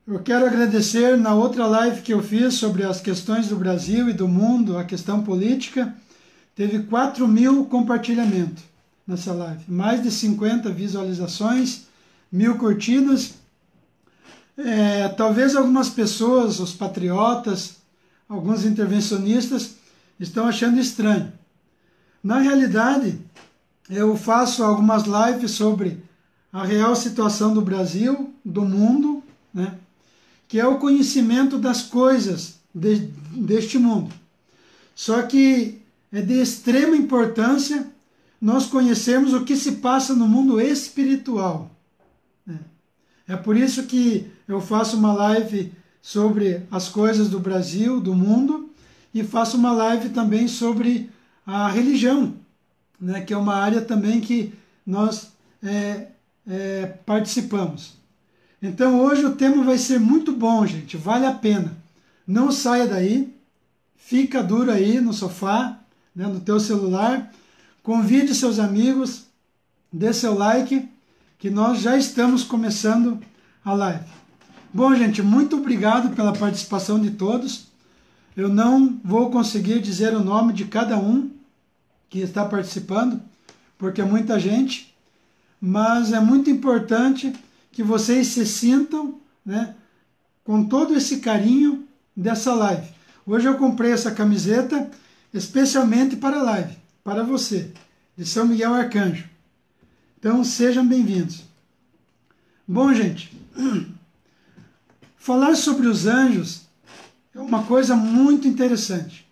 Eu quero agradecer na outra live que eu fiz sobre as questões do Brasil e do mundo, a questão política, teve 4.000 compartilhamentos nessa live, mais de 50 visualizações, 1.000 curtidas. Talvez algumas pessoas, os patriotas, alguns intervencionistas, estão achando estranho. Na realidade, eu faço algumas lives sobre a real situação do Brasil, do mundo, né? Que é o conhecimento das coisas deste mundo. Só que é de extrema importância nós conhecermos o que se passa no mundo espiritual. É por isso que eu faço uma live sobre as coisas do Brasil, do mundo, e faço uma live também sobre a religião, né, que é uma área também que nós participamos. Então hoje o tema vai ser muito bom, gente, vale a pena. Não saia daí, fica duro aí no sofá, né, no teu celular, convide seus amigos, dê seu like, que nós já estamos começando a live. Bom, gente, muito obrigado pela participação de todos. Eu não vou conseguir dizer o nome de cada um que está participando, porque é muita gente, mas é muito importante que vocês se sintam, né, com todo esse carinho dessa live. Hoje eu comprei essa camiseta especialmente para a live, para você, de São Miguel Arcanjo. Então sejam bem-vindos. Bom, gente, falar sobre os anjos é uma coisa muito interessante.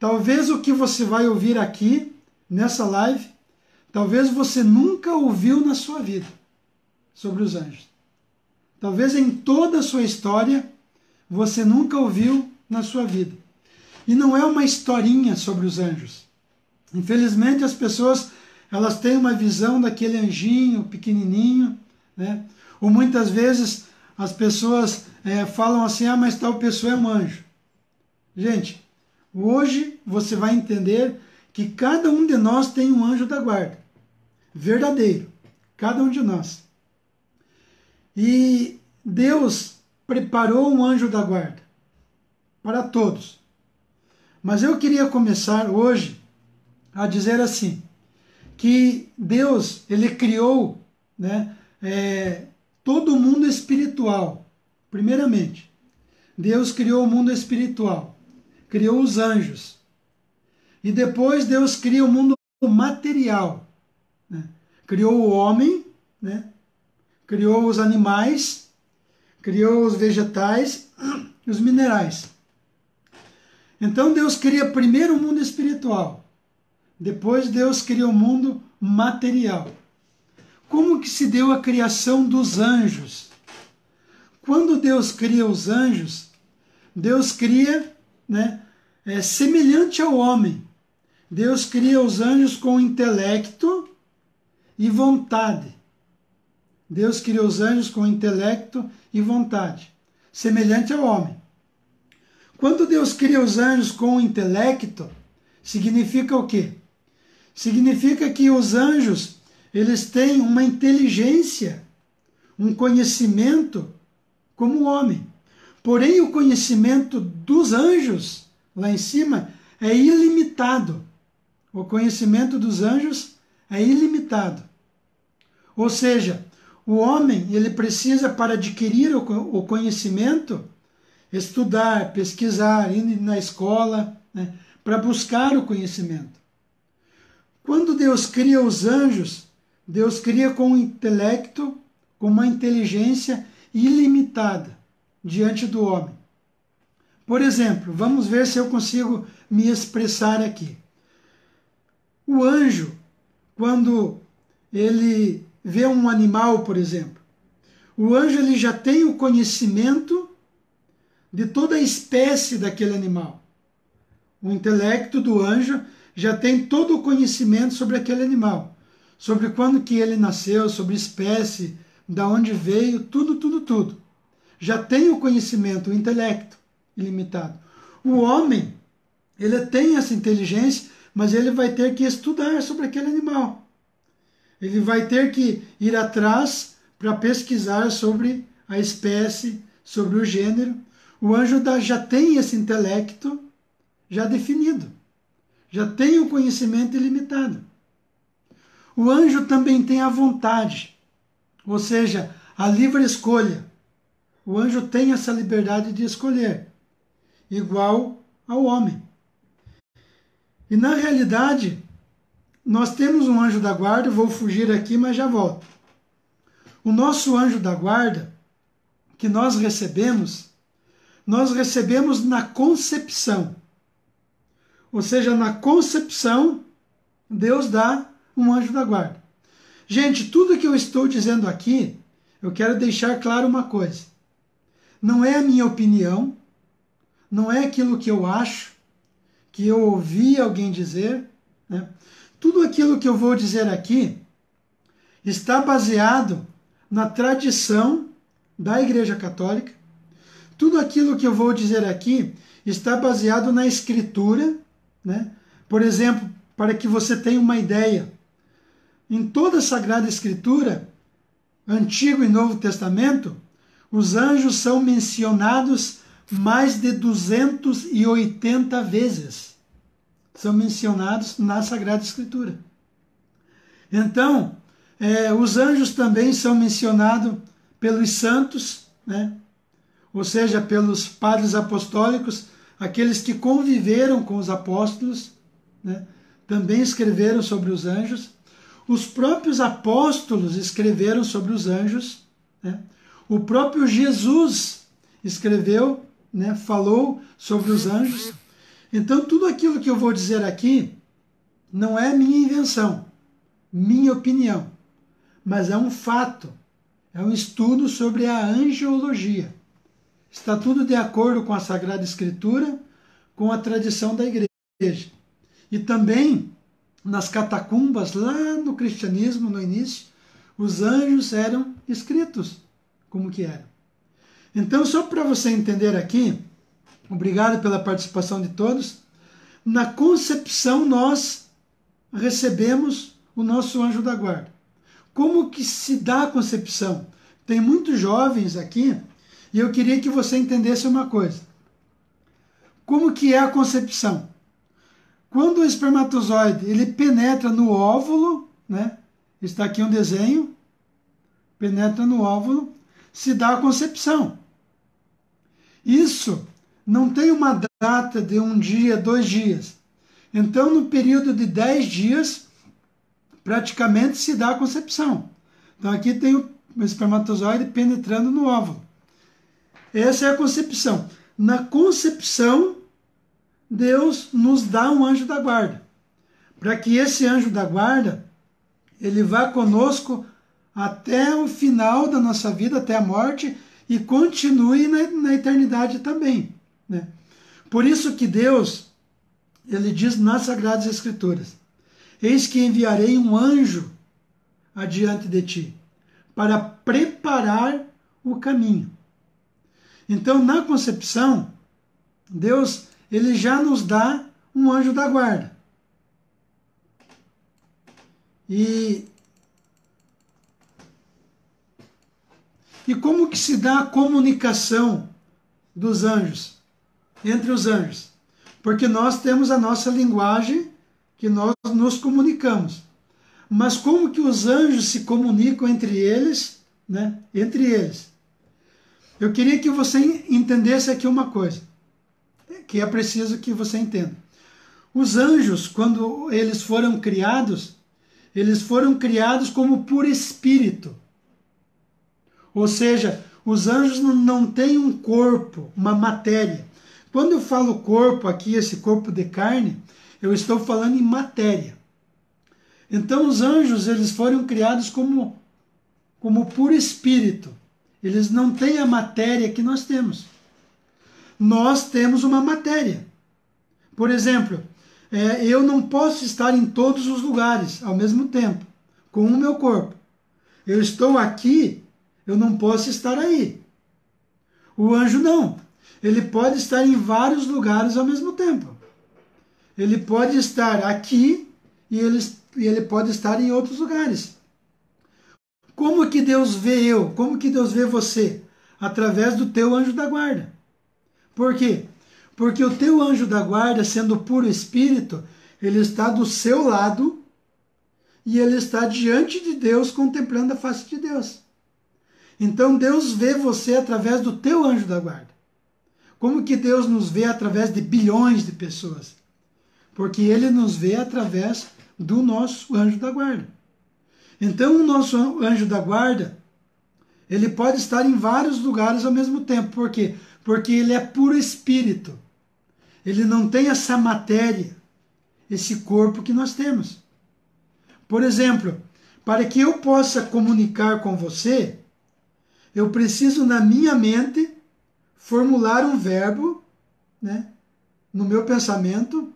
Talvez o que você vai ouvir aqui, nessa live, talvez você nunca ouviu na sua vida sobre os anjos. Talvez em toda a sua história, você nunca ouviu na sua vida. E não é uma historinha sobre os anjos. Infelizmente, as pessoas elas têm uma visão daquele anjinho pequenininho, né? Ou muitas vezes as pessoas falam assim, mas tal pessoa é um anjo. Gente, hoje você vai entender que cada um de nós tem um anjo da guarda. Verdadeiro. Cada um de nós. E Deus preparou um anjo da guarda para todos. Mas eu queria começar hoje a dizer assim, que Deus, ele criou, né, todo o mundo espiritual. Primeiramente, Deus criou o mundo espiritual, criou os anjos. E depois Deus cria o mundo material, né? Criou o homem, né? Criou os animais, criou os vegetais e os minerais. Então Deus cria primeiro o mundo espiritual, depois Deus cria o mundo material. Como que se deu a criação dos anjos? Quando Deus cria os anjos, Deus cria, né, semelhante ao homem. Deus cria os anjos com intelecto e vontade. Deus criou os anjos com intelecto e vontade, semelhante ao homem. Quando Deus cria os anjos com intelecto, significa o quê? Significa que os anjos, eles têm uma inteligência, um conhecimento como o homem. Porém, o conhecimento dos anjos, lá em cima, é ilimitado. O conhecimento dos anjos é ilimitado. Ou seja, o homem, ele precisa, para adquirir o conhecimento, estudar, pesquisar, ir na escola, né, para buscar o conhecimento. Quando Deus cria os anjos, Deus cria com um intelecto, com uma inteligência ilimitada diante do homem. Por exemplo, vamos ver se eu consigo me expressar aqui. O anjo, quando ele vê um animal, por exemplo, o anjo ele já tem o conhecimento de toda a espécie daquele animal. O intelecto do anjo já tem todo o conhecimento sobre aquele animal, sobre quando que ele nasceu, sobre espécie, da onde veio, tudo. Já tem o conhecimento, o intelecto ilimitado. O homem, ele tem essa inteligência, mas ele vai ter que estudar sobre aquele animal. Ele vai ter que ir atrás para pesquisar sobre a espécie, sobre o gênero. O anjo já tem esse intelecto já definido, já tem o conhecimento ilimitado. O anjo também tem a vontade, ou seja, a livre escolha. O anjo tem essa liberdade de escolher, igual ao homem. E na realidade, nós temos um anjo da guarda, vou fugir aqui, mas já volto. O nosso anjo da guarda, que nós recebemos na concepção. Ou seja, na concepção, Deus dá um anjo da guarda. Gente, tudo que eu estou dizendo aqui, eu quero deixar claro uma coisa. Não é a minha opinião, não é aquilo que eu acho, que eu ouvi alguém dizer, né? Tudo aquilo que eu vou dizer aqui está baseado na tradição da Igreja Católica. Tudo aquilo que eu vou dizer aqui está baseado na Escritura, né? Por exemplo, para que você tenha uma ideia, em toda a Sagrada Escritura, Antigo e Novo Testamento, os anjos são mencionados mais de 280 vezes. São mencionados na Sagrada Escritura. Então, os anjos também são mencionados pelos santos, né? Ou seja, pelos padres apostólicos, aqueles que conviveram com os apóstolos, né? Também escreveram sobre os anjos. Os próprios apóstolos escreveram sobre os anjos, né? O próprio Jesus escreveu, né? Falou sobre os anjos. Então, tudo aquilo que eu vou dizer aqui não é minha invenção, minha opinião, mas é um fato, é um estudo sobre a angelologia. Está tudo de acordo com a Sagrada Escritura, com a tradição da Igreja. E também, nas catacumbas, lá no cristianismo, no início, os anjos eram escritos como que eram. Então, só para você entender aqui, obrigado pela participação de todos. Na concepção, nós recebemos o nosso anjo da guarda. Como que se dá a concepção? Tem muitos jovens aqui e eu queria que você entendesse uma coisa. Como que é a concepção? Quando o espermatozoide ele penetra no óvulo, né? Está aqui um desenho, penetra no óvulo, se dá a concepção. Isso não tem uma data de 1 dia, 2 dias. Então, no período de 10 dias, praticamente se dá a concepção. Então, aqui tem o espermatozoide penetrando no óvulo. Essa é a concepção. Na concepção, Deus nos dá um anjo da guarda. Para que esse anjo da guarda, ele vá conosco até o final da nossa vida, até a morte, e continue na eternidade também, né? Por isso que Deus, ele diz nas Sagradas Escrituras, eis que enviarei um anjo adiante de ti, para preparar o caminho. Então, na concepção, Deus, ele já nos dá um anjo da guarda. E como que se dá a comunicação dos anjos, entre os anjos? Porque nós temos a nossa linguagem que nós nos comunicamos. Mas como que os anjos se comunicam entre eles, né? Entre eles. Eu queria que você entendesse aqui uma coisa, que é preciso que você entenda. Os anjos, quando eles foram criados como por espírito. Ou seja, os anjos não têm um corpo, uma matéria. Quando eu falo corpo aqui, esse corpo de carne, eu estou falando em matéria. Então os anjos, eles foram criados como por espírito. Eles não têm a matéria que nós temos. Nós temos uma matéria. Por exemplo, eu não posso estar em todos os lugares ao mesmo tempo, com o meu corpo. Eu estou aqui, eu não posso estar aí. O anjo não. Ele pode estar em vários lugares ao mesmo tempo. Ele pode estar aqui e ele pode estar em outros lugares. Como que Deus vê eu? Como que Deus vê você? através do teu anjo da guarda. Por quê? Porque o teu anjo da guarda, sendo puro espírito, ele está do seu lado e ele está diante de Deus, contemplando a face de Deus. Então Deus vê você através do teu anjo da guarda. Como que Deus nos vê através de bilhões de pessoas? Porque ele nos vê através do nosso anjo da guarda. Então o nosso anjo da guarda, ele pode estar em vários lugares ao mesmo tempo. Por quê? Porque ele é puro espírito. Ele não tem essa matéria, esse corpo que nós temos. Por exemplo, para que eu possa comunicar com você, eu preciso na minha mente formular um verbo, né, no meu pensamento,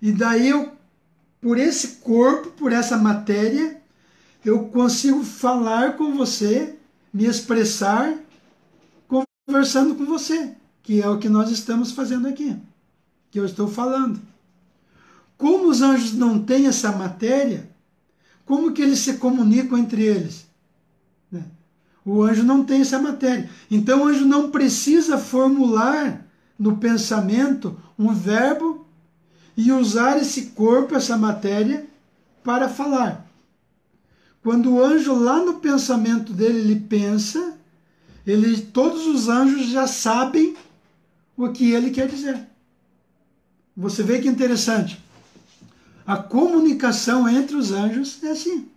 e daí eu, por esse corpo, por essa matéria, eu consigo falar com você, me expressar, conversando com você, que é o que nós estamos fazendo aqui, que eu estou falando. Como os anjos não têm essa matéria, como que eles se comunicam entre eles? O anjo não tem essa matéria. Então o anjo não precisa formular no pensamento um verbo e usar esse corpo, essa matéria, para falar. Quando o anjo lá no pensamento dele, ele pensa, todos os anjos já sabem o que ele quer dizer. Você vê que interessante. A comunicação entre os anjos é assim.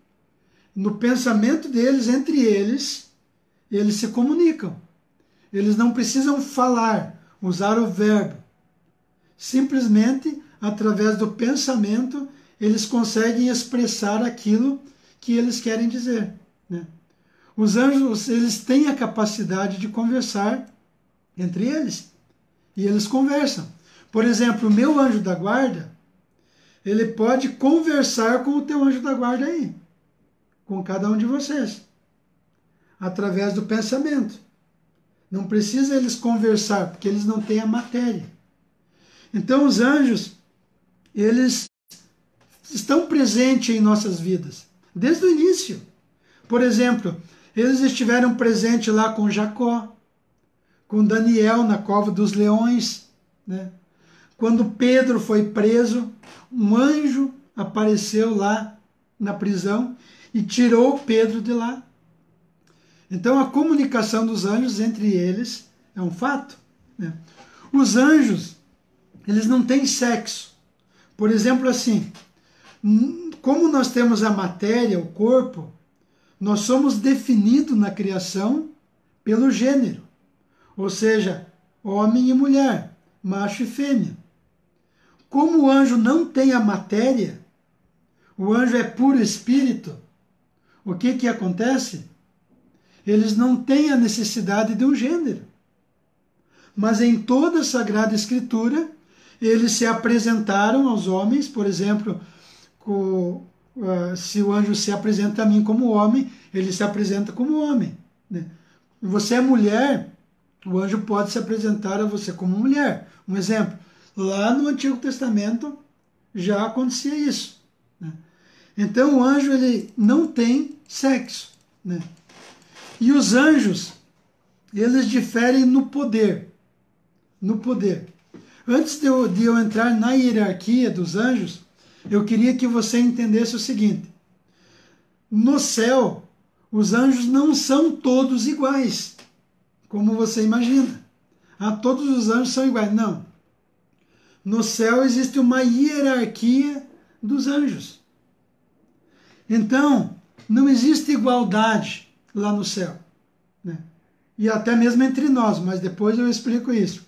No pensamento deles, entre eles se comunicam. Eles não precisam falar, usar o verbo. Simplesmente, através do pensamento, eles conseguem expressar aquilo que eles querem dizer, né? Os anjos, eles têm a capacidade de conversar entre eles. E eles conversam. Por exemplo, o meu anjo da guarda, ele pode conversar com o teu anjo da guarda aí, com cada um de vocês, através do pensamento. Não precisa eles conversar, porque eles não têm a matéria. Então os anjos, eles estão presentes em nossas vidas, desde o início. Por exemplo, eles estiveram presentes lá com Jacó, com Daniel na cova dos leões, né? Quando Pedro foi preso, um anjo apareceu lá na prisão e tirou Pedro de lá. Então a comunicação dos anjos entre eles é um fato, né? Os anjos, eles não têm sexo. Por exemplo, assim, como nós temos a matéria, o corpo, nós somos definidos na criação pelo gênero, ou seja, homem e mulher, macho e fêmea. Como o anjo não tem a matéria, o anjo é puro espírito, o que acontece? Eles não têm a necessidade de um gênero. Mas em toda a Sagrada Escritura, eles se apresentaram aos homens, por exemplo, se o anjo se apresenta a mim como homem, ele se apresenta como homem, né? Você é mulher, o anjo pode se apresentar a você como mulher. Um exemplo, lá no Antigo Testamento já acontecia isso, né? Então o anjo, ele não tem sexo, né? E os anjos, eles diferem no poder. No poder. Antes de eu entrar na hierarquia dos anjos, eu queria que você entendesse o seguinte. No céu, os anjos não são todos iguais, como você imagina. Todos os anjos são iguais. Não. No céu existe uma hierarquia dos anjos. Então, não existe igualdade lá no céu, né? E até mesmo entre nós, mas depois eu explico isso.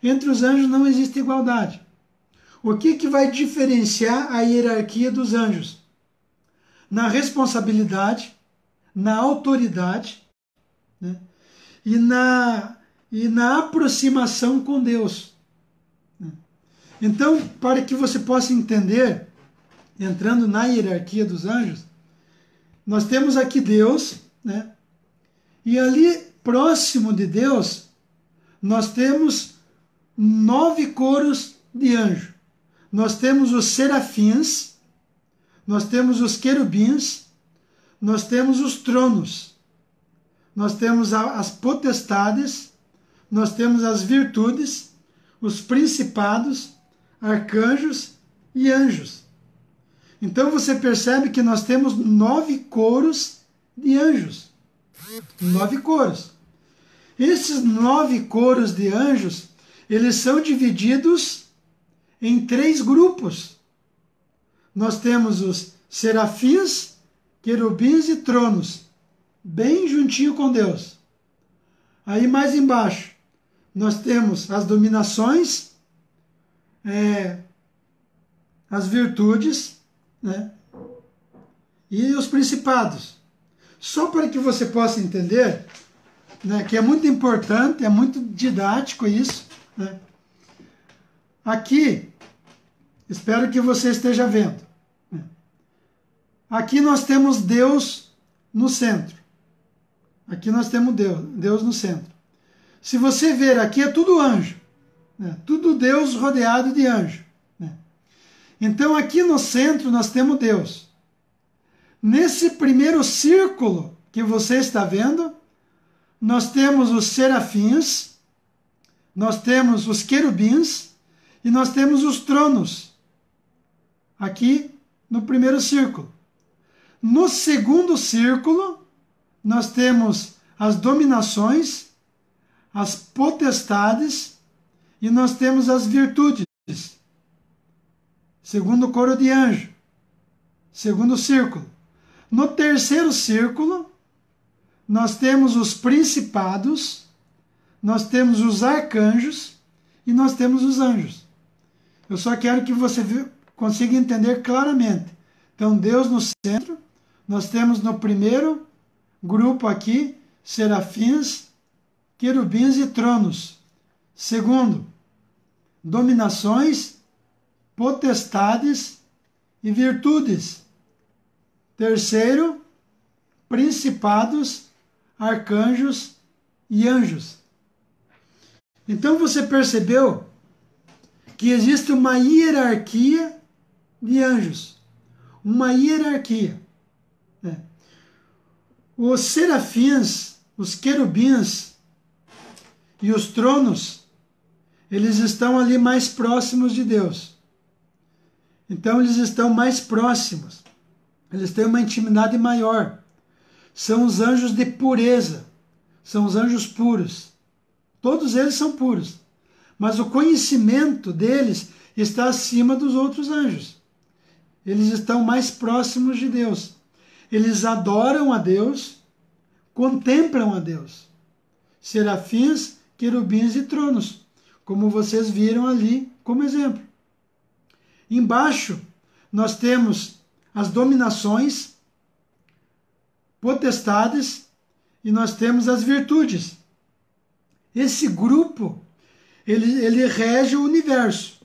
Entre os anjos não existe igualdade. O que vai diferenciar a hierarquia dos anjos? Na responsabilidade, na autoridade, né? e na aproximação com Deus, né? Então, para que você possa entender, entrando na hierarquia dos anjos, nós temos aqui Deus, né? E ali, próximo de Deus, nós temos 9 coros de anjo. Nós temos os serafins, nós temos os querubins, nós temos os tronos, nós temos as potestades, nós temos as virtudes, os principados, arcanjos e anjos. Então você percebe que nós temos 9 coros de anjos. 9 coros. Esses 9 coros de anjos, eles são divididos em 3 grupos. Nós temos os serafins, querubins e tronos, bem juntinho com Deus. Aí mais embaixo, nós temos as dominações, as virtudes, né? E os principados. Só para que você possa entender, né, que é muito importante, é muito didático isso, né? Aqui, espero que você esteja vendo. Aqui nós temos Deus no centro. Aqui nós temos Deus no centro. Se você ver aqui, é tudo anjo, né? Tudo Deus rodeado de anjo, né? Então aqui no centro nós temos Deus. Nesse primeiro círculo que você está vendo, nós temos os serafins, nós temos os querubins e nós temos os tronos. Aqui no primeiro círculo. No segundo círculo, nós temos as dominações, as potestades e nós temos as virtudes. Segundo coro de anjo. Segundo círculo. No terceiro círculo, nós temos os principados, nós temos os arcanjos e nós temos os anjos. Eu só quero que você consiga entender claramente. Então, Deus no centro, nós temos no primeiro grupo aqui, serafins, querubins e tronos. Segundo, dominações, potestades e virtudes. Terceiro, principados, arcanjos e anjos. Então você percebeu que existe uma hierarquia de anjos. Uma hierarquia. Né? Os serafins, os querubins e os tronos, eles estão ali mais próximos de Deus. Então eles estão mais próximos. Eles têm uma intimidade maior. São os anjos de pureza. São os anjos puros. Todos eles são puros. Mas o conhecimento deles está acima dos outros anjos. Eles estão mais próximos de Deus. Eles adoram a Deus, contemplam a Deus. Serafins, querubins e tronos, como vocês viram ali como exemplo. Embaixo, nós temos as dominações, potestades e nós temos as virtudes. Esse grupo, ele rege o universo.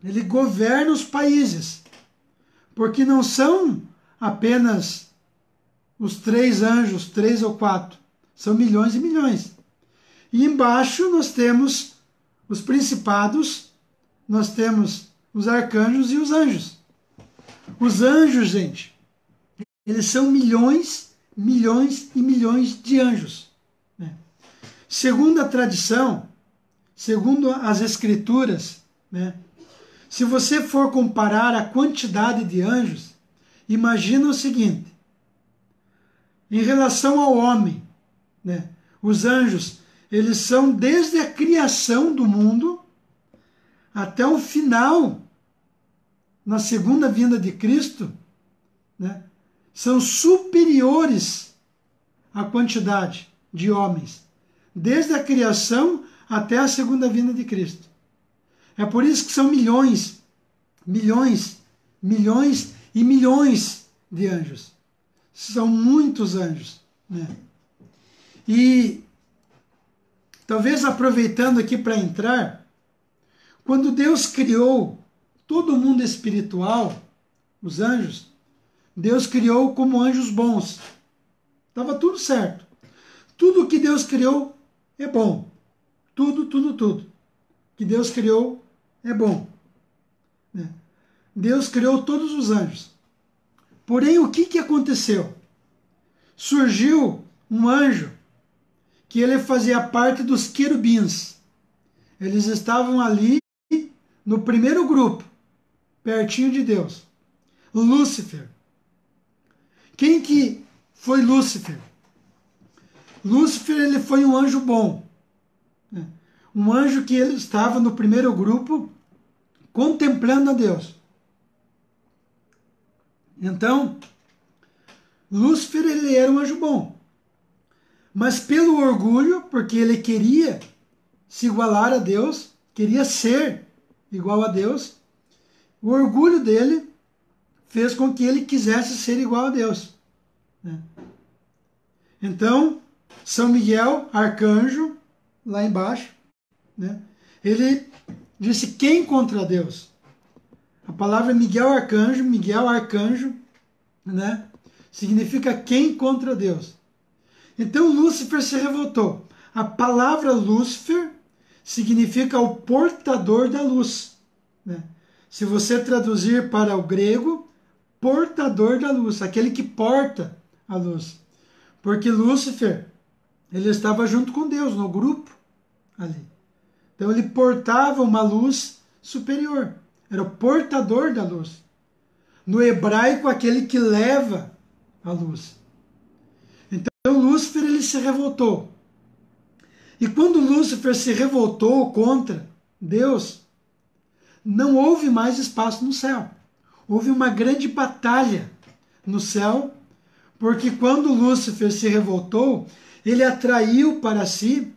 Ele governa os países. Porque não são apenas os 3 anjos, 3 ou 4. São milhões e milhões. E embaixo nós temos os principados, nós temos os arcanjos e os anjos. Os anjos, gente, eles são milhões, milhões e milhões de anjos. Né? Segundo a tradição, segundo as escrituras, né? Se você for comparar a quantidade de anjos, imagina o seguinte: em relação ao homem, né? Os anjos, eles são desde a criação do mundo até o final, na segunda vinda de Cristo, né? São superiores à quantidade de homens, desde a criação até a segunda vinda de Cristo. É por isso que são milhões, milhões, milhões e milhões de anjos. São muitos anjos, né? E talvez aproveitando aqui para entrar, quando Deus criou todo o mundo espiritual, os anjos, Deus criou como anjos bons. Estava tudo certo. Tudo que Deus criou é bom. Tudo que Deus criou é bom. Né? Deus criou todos os anjos. Porém, o que aconteceu? Surgiu um anjo que ele fazia parte dos querubins. Eles estavam ali no primeiro grupo, pertinho de Deus. Lúcifer. Quem que foi Lúcifer? Lúcifer, ele foi um anjo bom. Um anjo que ele estava no primeiro grupo contemplando a Deus. Então, Lúcifer, ele era um anjo bom. Mas pelo orgulho, porque ele queria se igualar a Deus, queria ser igual a Deus, o orgulho dele fez com que ele quisesse ser igual a Deus. Então, São Miguel, arcanjo, lá embaixo, ele disse: quem contra Deus? A palavra Miguel arcanjo, significa quem contra Deus. Então Lúcifer se revoltou. A palavra Lúcifer significa o portador da luz. Se você traduzir para o grego, portador da luz, aquele que porta a luz. Porque Lúcifer, ele estava junto com Deus, no grupo ali. Então ele portava uma luz superior. Era o portador da luz. No hebraico, aquele que leva a luz. Então Lúcifer, ele se revoltou. E quando Lúcifer se revoltou contra Deus, não houve mais espaço no céu. Houve uma grande batalha no céu, porque quando Lúcifer se revoltou, ele atraiu para si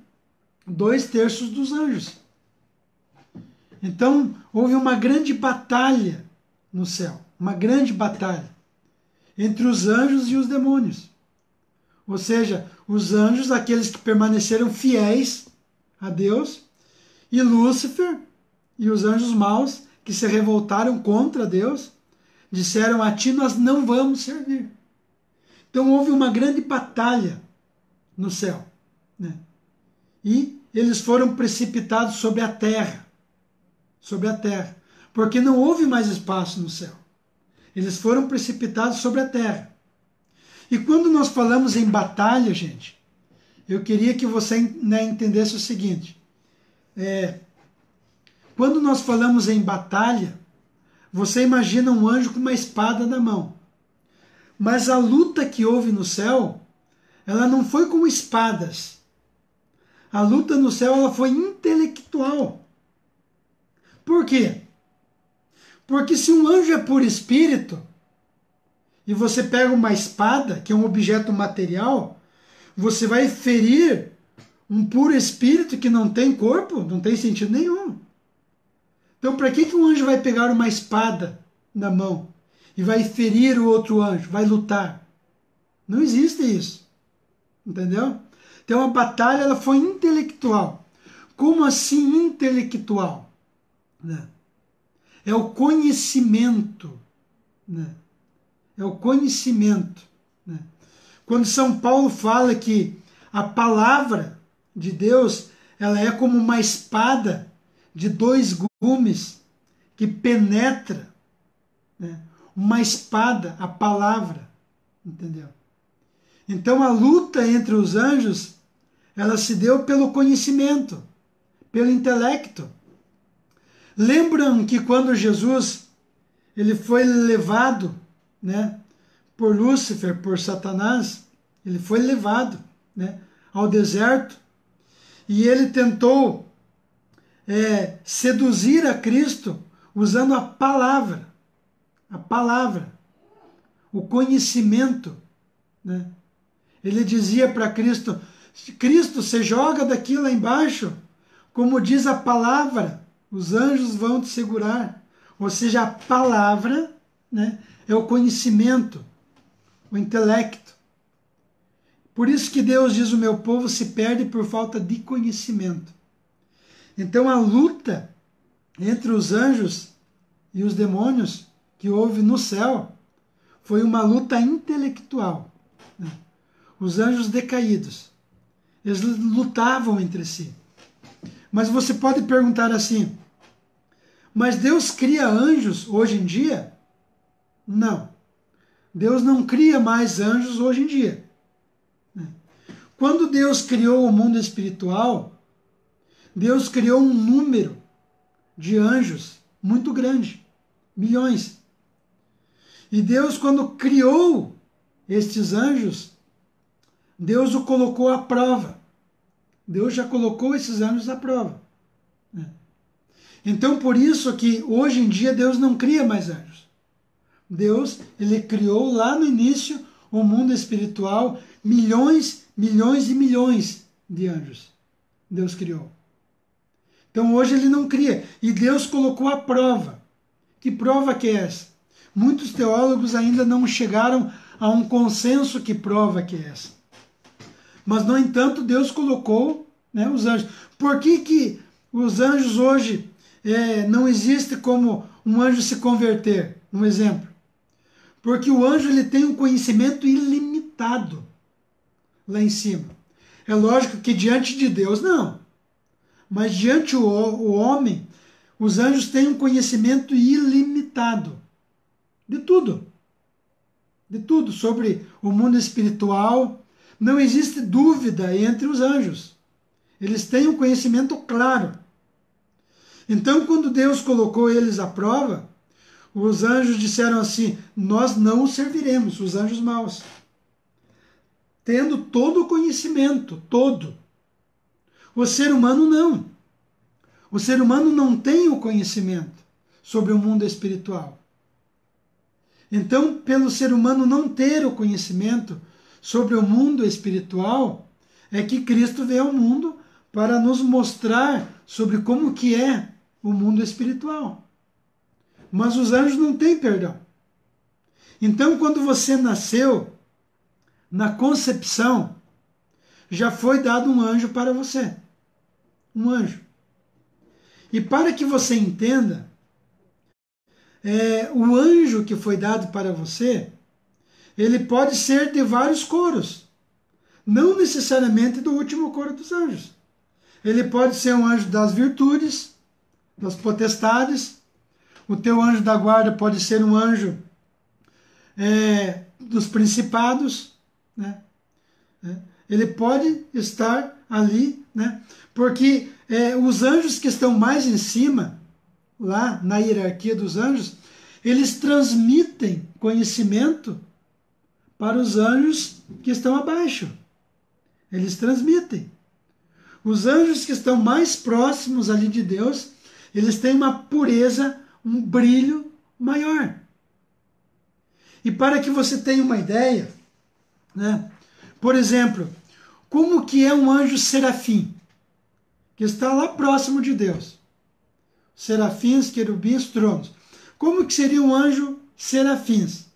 2/3 dos anjos. Então, houve uma grande batalha no céu, uma grande batalha entre os anjos e os demônios. Ou seja, os anjos, aqueles que permaneceram fiéis a Deus, e Lúcifer e os anjos maus, que se revoltaram contra Deus, disseram: a ti nós não vamos servir. Então houve uma grande batalha no céu. E eles foram precipitados sobre a terra. Sobre a terra. Porque não houve mais espaço no céu. Eles foram precipitados sobre a terra. E quando nós falamos em batalha, gente, eu queria que você entendesse o seguinte. Quando nós falamos em batalha, você imagina um anjo com uma espada na mão. Mas a luta que houve no céu, ela não foi com espadas. A luta no céu, ela foi intelectual. Por quê? Porque se um anjo é por espírito, e você pega uma espada, que é um objeto material, você vai ferir um puro espírito que não tem corpo, não tem sentido nenhum. Então, para que um anjo vai pegar uma espada na mão e vai ferir o outro anjo, vai lutar? Não existe isso. Entendeu? Então, a batalha, ela foi intelectual. Como assim intelectual? É o conhecimento. É o conhecimento. Quando São Paulo fala que a palavra de Deus, ela é como uma espada de 2 gumes que penetra, uma espada, a palavra, entendeu? Então a luta entre os anjos, ela se deu pelo conhecimento, pelo intelecto. Lembram que quando Jesus ele foi levado, por Lúcifer, por Satanás, ele foi levado, ao deserto, e ele tentou seduzir a Cristo usando a palavra, o conhecimento. Ele dizia para Cristo: Cristo, você joga daqui lá embaixo, como diz a palavra, os anjos vão te segurar. Ou seja, a palavra, é o conhecimento, o intelecto. Por isso que Deus diz: o meu povo se perde por falta de conhecimento. Então a luta entre os anjos e os demônios que houve no céu foi uma luta intelectual. Os anjos decaídos, eles lutavam entre si. Mas você pode perguntar assim: mas Deus cria anjos hoje em dia? Não. Deus não cria mais anjos hoje em dia. Quando Deus criou o mundo espiritual, Deus criou um número de anjos muito grande, milhões. E Deus, quando criou estes anjos, Deus o colocou à prova. Deus já colocou esses anjos à prova. Então, por isso que hoje em dia Deus não cria mais anjos. Deus, ele criou lá no início o mundo espiritual, milhões, milhões e milhões de anjos. Deus criou. Então hoje ele não cria. E Deus colocou a prova. Que prova que é essa? Muitos teólogos ainda não chegaram a um consenso que prova que é essa. Mas, no entanto, Deus colocou, né, os anjos. Por que os anjos hoje não existe como um anjo se converter? Um exemplo. Porque o anjo ele tem um conhecimento ilimitado lá em cima. É lógico que diante de Deus, não. Mas diante o homem, os anjos têm um conhecimento ilimitado de tudo. De tudo sobre o mundo espiritual. Não existe dúvida entre os anjos. Eles têm um conhecimento claro. Então, quando Deus colocou eles à prova, os anjos disseram assim: nós não os serviremos, os anjos maus. Tendo todo o conhecimento, todo. O ser humano não. O ser humano não tem o conhecimento sobre o mundo espiritual. Então, pelo ser humano não ter o conhecimento sobre o mundo espiritual, é que Cristo veio ao mundo para nos mostrar sobre como que é o mundo espiritual. Mas os anjos não têm perdão. Então, quando você nasceu, na concepção, já foi dado um anjo para você. Um anjo. E para que você entenda, o anjo que foi dado para você, ele pode ser de vários coros. Não necessariamente do último coro dos anjos. Ele pode ser um anjo das virtudes, das potestades. O teu anjo da guarda pode ser um anjo dos principados, né? Ele pode estar ali, né? Porque os anjos que estão mais em cima, lá na hierarquia dos anjos, eles transmitem conhecimento para os anjos que estão abaixo. Eles transmitem. Os anjos que estão mais próximos ali de Deus, eles têm uma pureza, um brilho maior. E para que você tenha uma ideia, né? Por exemplo, como que é um anjo serafim, que está lá próximo de Deus? Serafins, querubins, tronos. Como que seria um anjo serafins?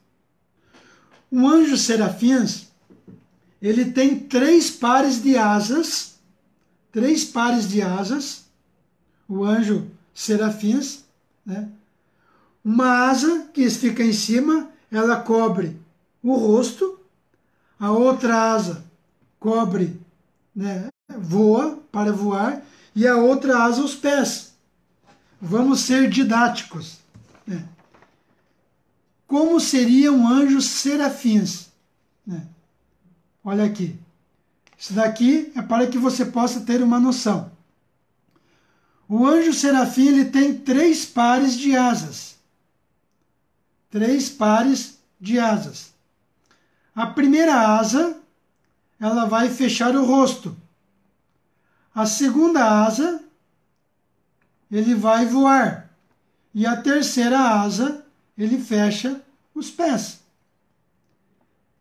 Um anjo serafins, ele tem 3 pares de asas, 3 pares de asas, o anjo serafins, né? Uma asa que fica em cima, ela cobre o rosto, a outra asa cobre, né, voa para voar, e a outra asa os pés. Vamos ser didáticos. Né? Como seria um anjo serafins? Né? Olha aqui. Isso daqui é para que você possa ter uma noção. O anjo serafim ele tem 3 pares de asas. 3 pares de asas. A primeira asa, ela vai fechar o rosto. A segunda asa, ele vai voar. E a terceira asa, ele fecha os pés.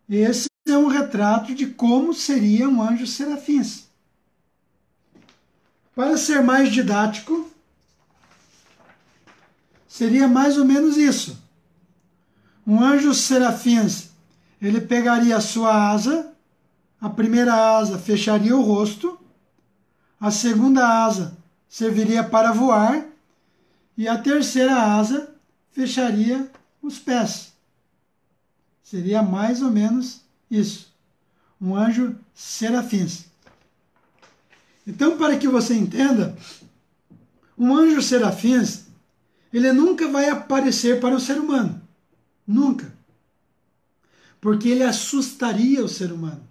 Esse é um retrato de como seria um anjo serafins. Para ser mais didático, seria mais ou menos isso. Um anjo serafins, ele pegaria a sua asa, a primeira asa fecharia o rosto, a segunda asa serviria para voar e a terceira asa fecharia os pés. Seria mais ou menos isso. Um anjo serafins. Então, para que você entenda, um anjo serafins, ele nunca vai aparecer para o ser humano. Nunca. Porque ele assustaria o ser humano.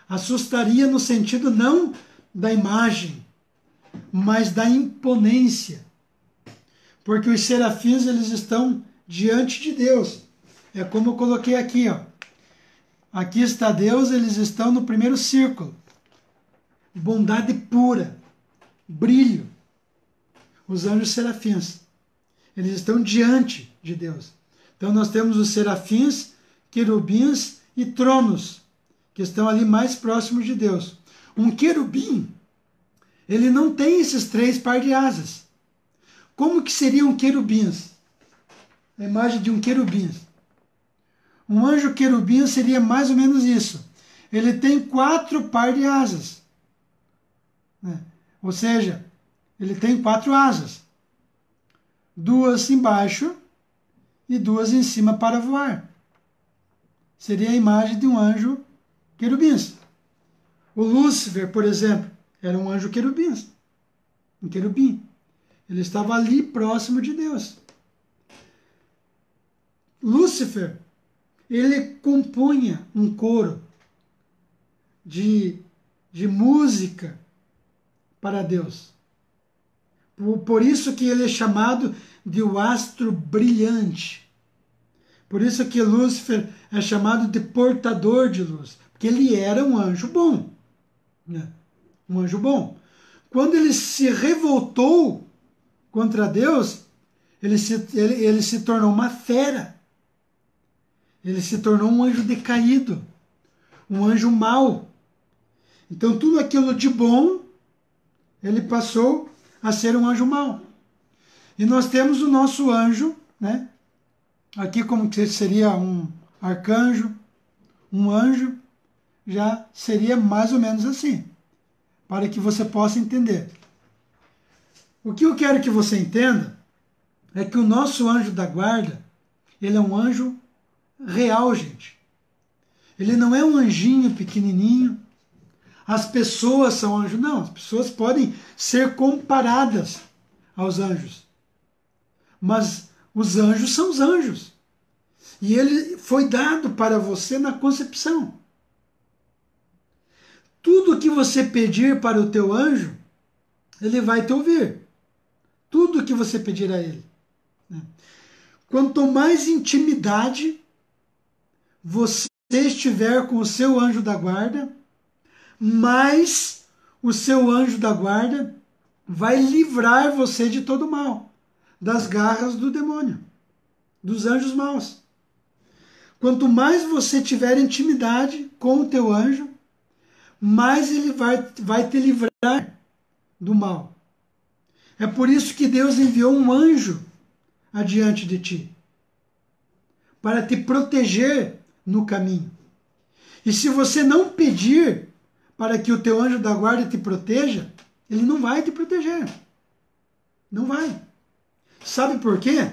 Assustaria no sentido não da imagem, mas da imponência. Porque os serafins, eles estão diante de Deus. É como eu coloquei aqui, ó. Aqui está Deus, eles estão no primeiro círculo. Bondade pura, brilho. Os anjos serafins, eles estão diante de Deus. Então nós temos os serafins, querubins e tronos, que estão ali mais próximos de Deus. Um querubim, ele não tem esses 3 pares de asas. Como que seriam querubins? A imagem de um querubim. Um anjo querubim seria mais ou menos isso. Ele tem 4 pares de asas. Ou seja, ele tem 4 asas. 2 embaixo e 2 em cima para voar. Seria a imagem de um anjo querubim. O Lúcifer, por exemplo, era um anjo querubim. Um querubim. Ele estava ali próximo de Deus. Lúcifer, ele compunha um coro de música para Deus. Por isso que ele é chamado de o astro brilhante. Por isso que Lúcifer é chamado de portador de luz. Porque ele era um anjo bom. Um anjo bom. Quando ele se revoltou contra Deus, ele se tornou uma fera. Ele se tornou um anjo decaído. Um anjo mau. Então tudo aquilo de bom, ele passou a ser um anjo mau. E nós temos o nosso anjo, né? Aqui como que seria um arcanjo, um anjo, já seria mais ou menos assim, para que você possa entender. O que eu quero que você entenda é que o nosso anjo da guarda, ele é um anjo real, gente. Ele não é um anjinho pequenininho. As pessoas são anjos. Não, as pessoas podem ser comparadas aos anjos. Mas os anjos são os anjos. E ele foi dado para você na concepção. Tudo que você pedir para o teu anjo, ele vai te ouvir. Tudo que você pedir a ele. Quanto mais intimidade você estiver com o seu anjo da guarda, mais o seu anjo da guarda vai livrar você de todo mal, das garras do demônio, dos anjos maus. Quanto mais você tiver intimidade com o teu anjo, mais ele vai te livrar do mal. É por isso que Deus enviou um anjo adiante de ti, para te proteger no caminho. E se você não pedir para que o teu anjo da guarda te proteja, ele não vai te proteger. Não vai. Sabe por quê?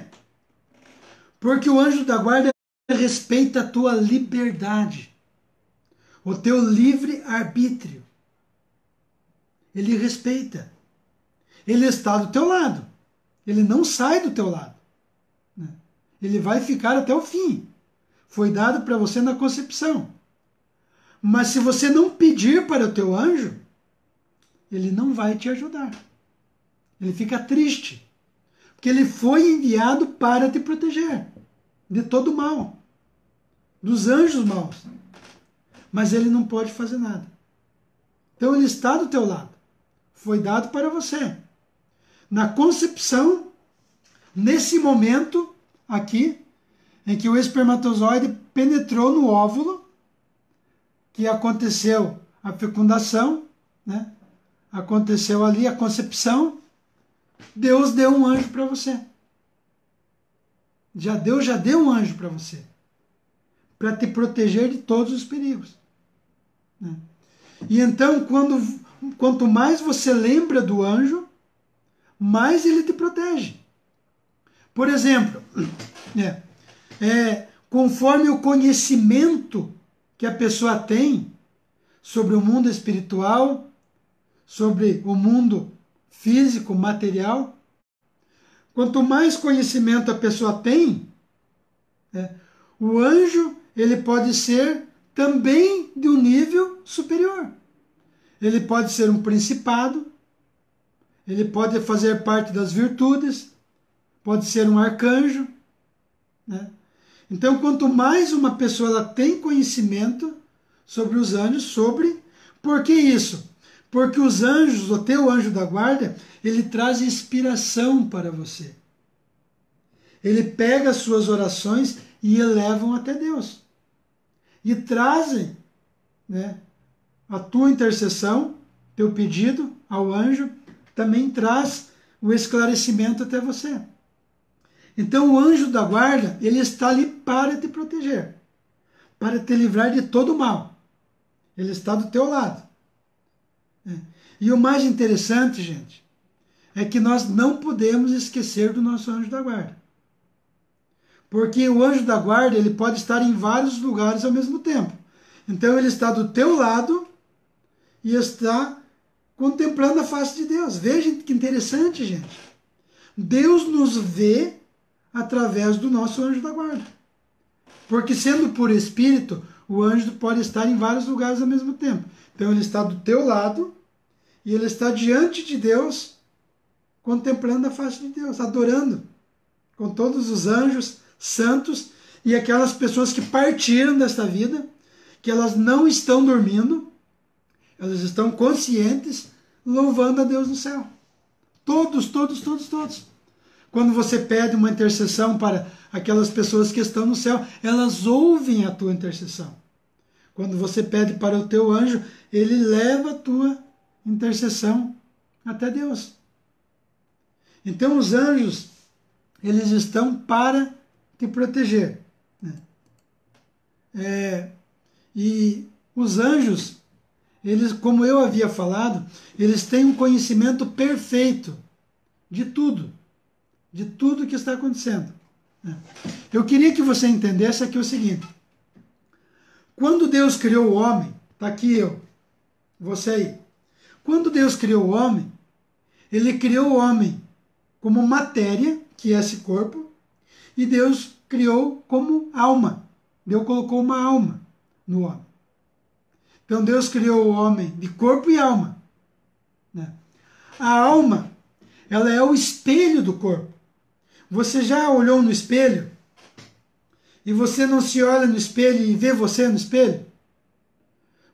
Porque o anjo da guarda respeita a tua liberdade, o teu livre-arbítrio. Ele respeita. Ele está do teu lado. Ele não sai do teu lado. Ele vai ficar até o fim. Foi dado para você na concepção. Mas se você não pedir para o teu anjo, ele não vai te ajudar. Ele fica triste. Porque ele foi enviado para te proteger de todo mal, dos anjos maus. Mas ele não pode fazer nada. Então ele está do teu lado. Foi dado para você. Na concepção, nesse momento aqui, em que o espermatozoide penetrou no óvulo, que aconteceu a fecundação, né? Aconteceu ali a concepção, Deus deu um anjo para você. Deus já deu um anjo para você, para te proteger de todos os perigos. Né? E então, quanto mais você lembra do anjo, mais ele te protege. Por exemplo, conforme o conhecimento que a pessoa tem sobre o mundo espiritual, sobre o mundo físico, material, quanto mais conhecimento a pessoa tem, o anjo ele pode ser também de um nível superior. Ele pode ser um principado, ele pode fazer parte das virtudes, pode ser um arcanjo, né? Então, quanto mais uma pessoa ela tem conhecimento sobre os anjos, por que isso? Porque os anjos, o teu anjo da guarda, ele traz inspiração para você. Ele pega as suas orações e elevam até Deus. E trazem, né, a tua intercessão, teu pedido ao anjo, também traz o esclarecimento até você. Então o anjo da guarda, ele está ali para te proteger, para te livrar de todo mal. Ele está do teu lado. E o mais interessante, gente, é que nós não podemos esquecer do nosso anjo da guarda. Porque o anjo da guarda, ele pode estar em vários lugares ao mesmo tempo. Então ele está do teu lado e está contemplando a face de Deus. Veja que interessante, gente. Deus nos vê através do nosso anjo da guarda. Porque sendo por espírito, o anjo pode estar em vários lugares ao mesmo tempo. Então ele está do teu lado e ele está diante de Deus, contemplando a face de Deus, adorando com todos os anjos santos e aquelas pessoas que partiram desta vida, que elas não estão dormindo, elas estão conscientes, louvando a Deus no céu. Todos, todos, todos, todos. Quando você pede uma intercessão para aquelas pessoas que estão no céu, elas ouvem a tua intercessão. Quando você pede para o teu anjo, ele leva a tua intercessão até Deus. Então os anjos, eles estão para te proteger, né? E os anjos, eles, como eu havia falado, eles têm um conhecimento perfeito de tudo que está acontecendo, né? Eu queria que você entendesse aqui o seguinte: quando Deus criou o homem, está aqui eu, você aí, quando Deus criou o homem, ele criou o homem como matéria, que é esse corpo, e Deus criou como alma. Deus colocou uma alma no homem. Então Deus criou o homem de corpo e alma, né? A alma, ela é o espelho do corpo. Você já olhou no espelho e você não se olha no espelho e vê você no espelho?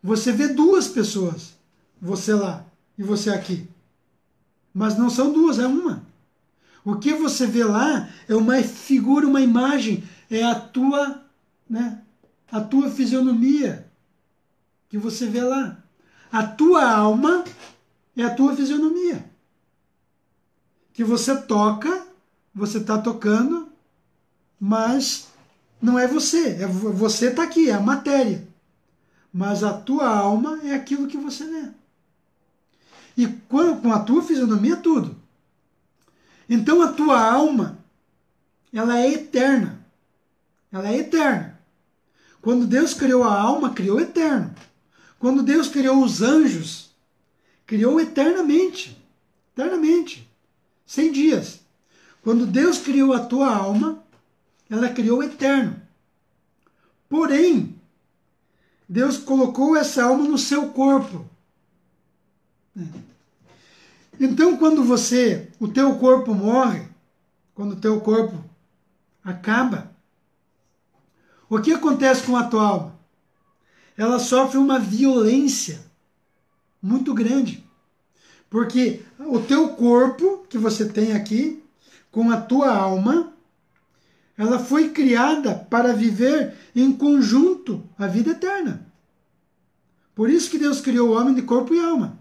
Você vê duas pessoas, você lá e você aqui. Mas não são duas, é uma. O que você vê lá é uma figura, uma imagem, é a tua, né, a tua fisionomia que você vê lá. A tua alma é a tua fisionomia. Que você toca, você está tocando, mas não é você. Você está aqui, é a matéria. Mas a tua alma é aquilo que você vê. E com a tua fisionomia, tudo. Então a tua alma, ela é eterna. Ela é eterna. Quando Deus criou a alma, criou eterno. Quando Deus criou os anjos, criou eternamente. Eternamente. 100 dias. Quando Deus criou a tua alma, ela criou eterno. Porém, Deus colocou essa alma no seu corpo. Então, quando o teu corpo morre, quando o teu corpo acaba, o que acontece com a tua alma? Ela sofre uma violência muito grande. Porque o teu corpo, que você tem aqui, com a tua alma, ela foi criada para viver em conjunto a vida eterna. Por isso que Deus criou o homem de corpo e alma.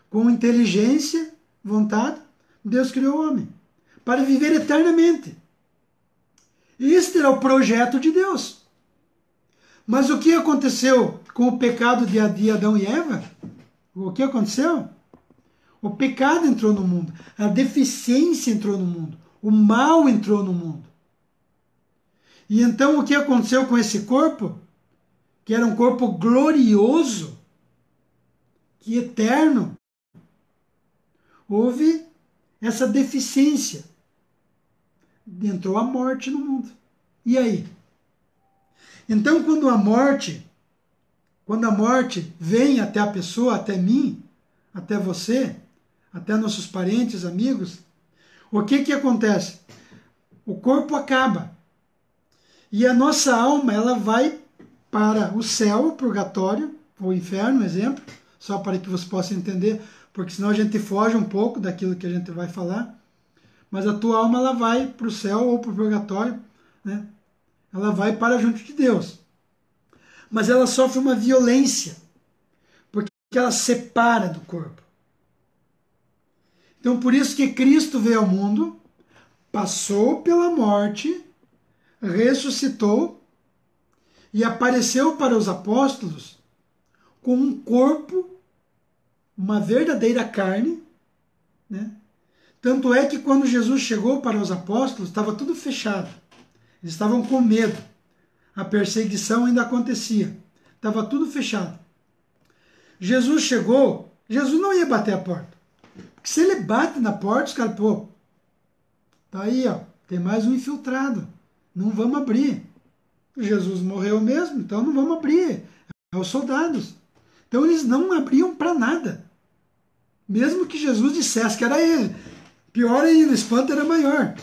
Com inteligência, vontade, Deus criou o homem para viver eternamente. Este era o projeto de Deus. Mas o que aconteceu com o pecado de Adão e Eva? O que aconteceu? O pecado entrou no mundo, a deficiência entrou no mundo, o mal entrou no mundo. E então o que aconteceu com esse corpo? Que era um corpo glorioso, que eterno, houve essa deficiência. Entrou a morte no mundo. E aí? Então, quando a morte quando a morte vem até a pessoa, até mim, até você, até nossos parentes, amigos, o que que acontece? O corpo acaba. E a nossa alma, ela vai para o céu, o purgatório, ou o inferno, exemplo, só para que você possa entender, porque senão a gente foge um pouco daquilo que a gente vai falar. Mas a tua alma, ela vai para o céu ou para o purgatório, né? Ela vai para junto de Deus. Mas ela sofre uma violência, porque ela separa do corpo. Então, por isso que Cristo veio ao mundo, passou pela morte, ressuscitou e apareceu para os apóstolos com um corpo, uma verdadeira carne, né? Tanto é que quando Jesus chegou para os apóstolos, estava tudo fechado. Eles estavam com medo. A perseguição ainda acontecia. Estava tudo fechado. Jesus chegou, Jesus não ia bater a porta. Porque se ele bate na porta, os caras, pô, tá aí, ó, tem mais um infiltrado. Não vamos abrir. Jesus morreu mesmo, então não vamos abrir. É os soldados. Então eles não abriam para nada. Mesmo que Jesus dissesse que era ele. Pior ainda, o espanto era maior.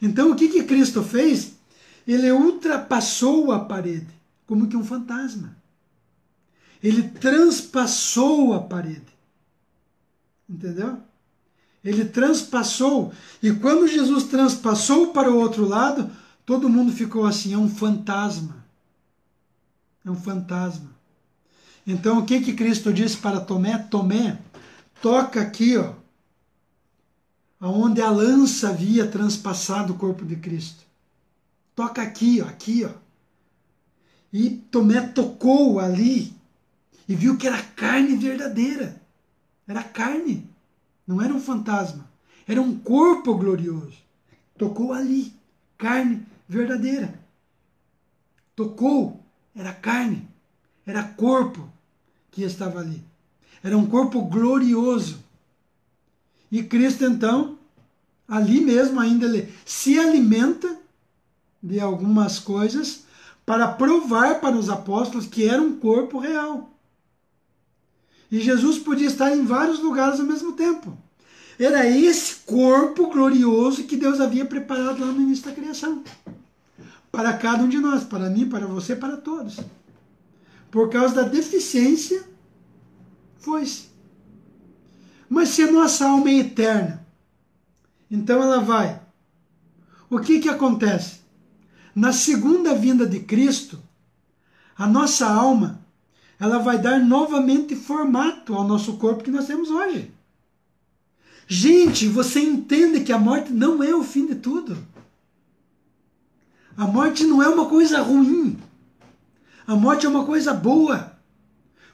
Então o que que Cristo fez? Ele ultrapassou a parede, como que um fantasma. Ele transpassou a parede. Entendeu? Ele transpassou. E quando Jesus transpassou para o outro lado, todo mundo ficou assim, é um fantasma. É um fantasma. Então o que que Cristo disse para Tomé? Tomé, toca aqui, ó, aonde a lança havia transpassado o corpo de Cristo. Toca aqui, ó, aqui, ó. E Tomé tocou ali e viu que era carne verdadeira. Era carne, não era um fantasma. Era um corpo glorioso. Tocou ali, carne verdadeira. Tocou, era carne, era corpo que estava ali. Era um corpo glorioso. E Cristo, então, ali mesmo ainda ele se alimenta de algumas coisas para provar para os apóstolos que era um corpo real. E Jesus podia estar em vários lugares ao mesmo tempo. Era esse corpo glorioso que Deus havia preparado lá no início da criação. Para cada um de nós, para mim, para você, para todos. Por causa da deficiência, foi-se. Mas se a nossa alma é eterna, então ela vai. O que que acontece? Na segunda vinda de Cristo, a nossa alma, ela vai dar novamente formato ao nosso corpo que nós temos hoje. Gente, você entende que a morte não é o fim de tudo. A morte não é uma coisa ruim. A morte é uma coisa boa.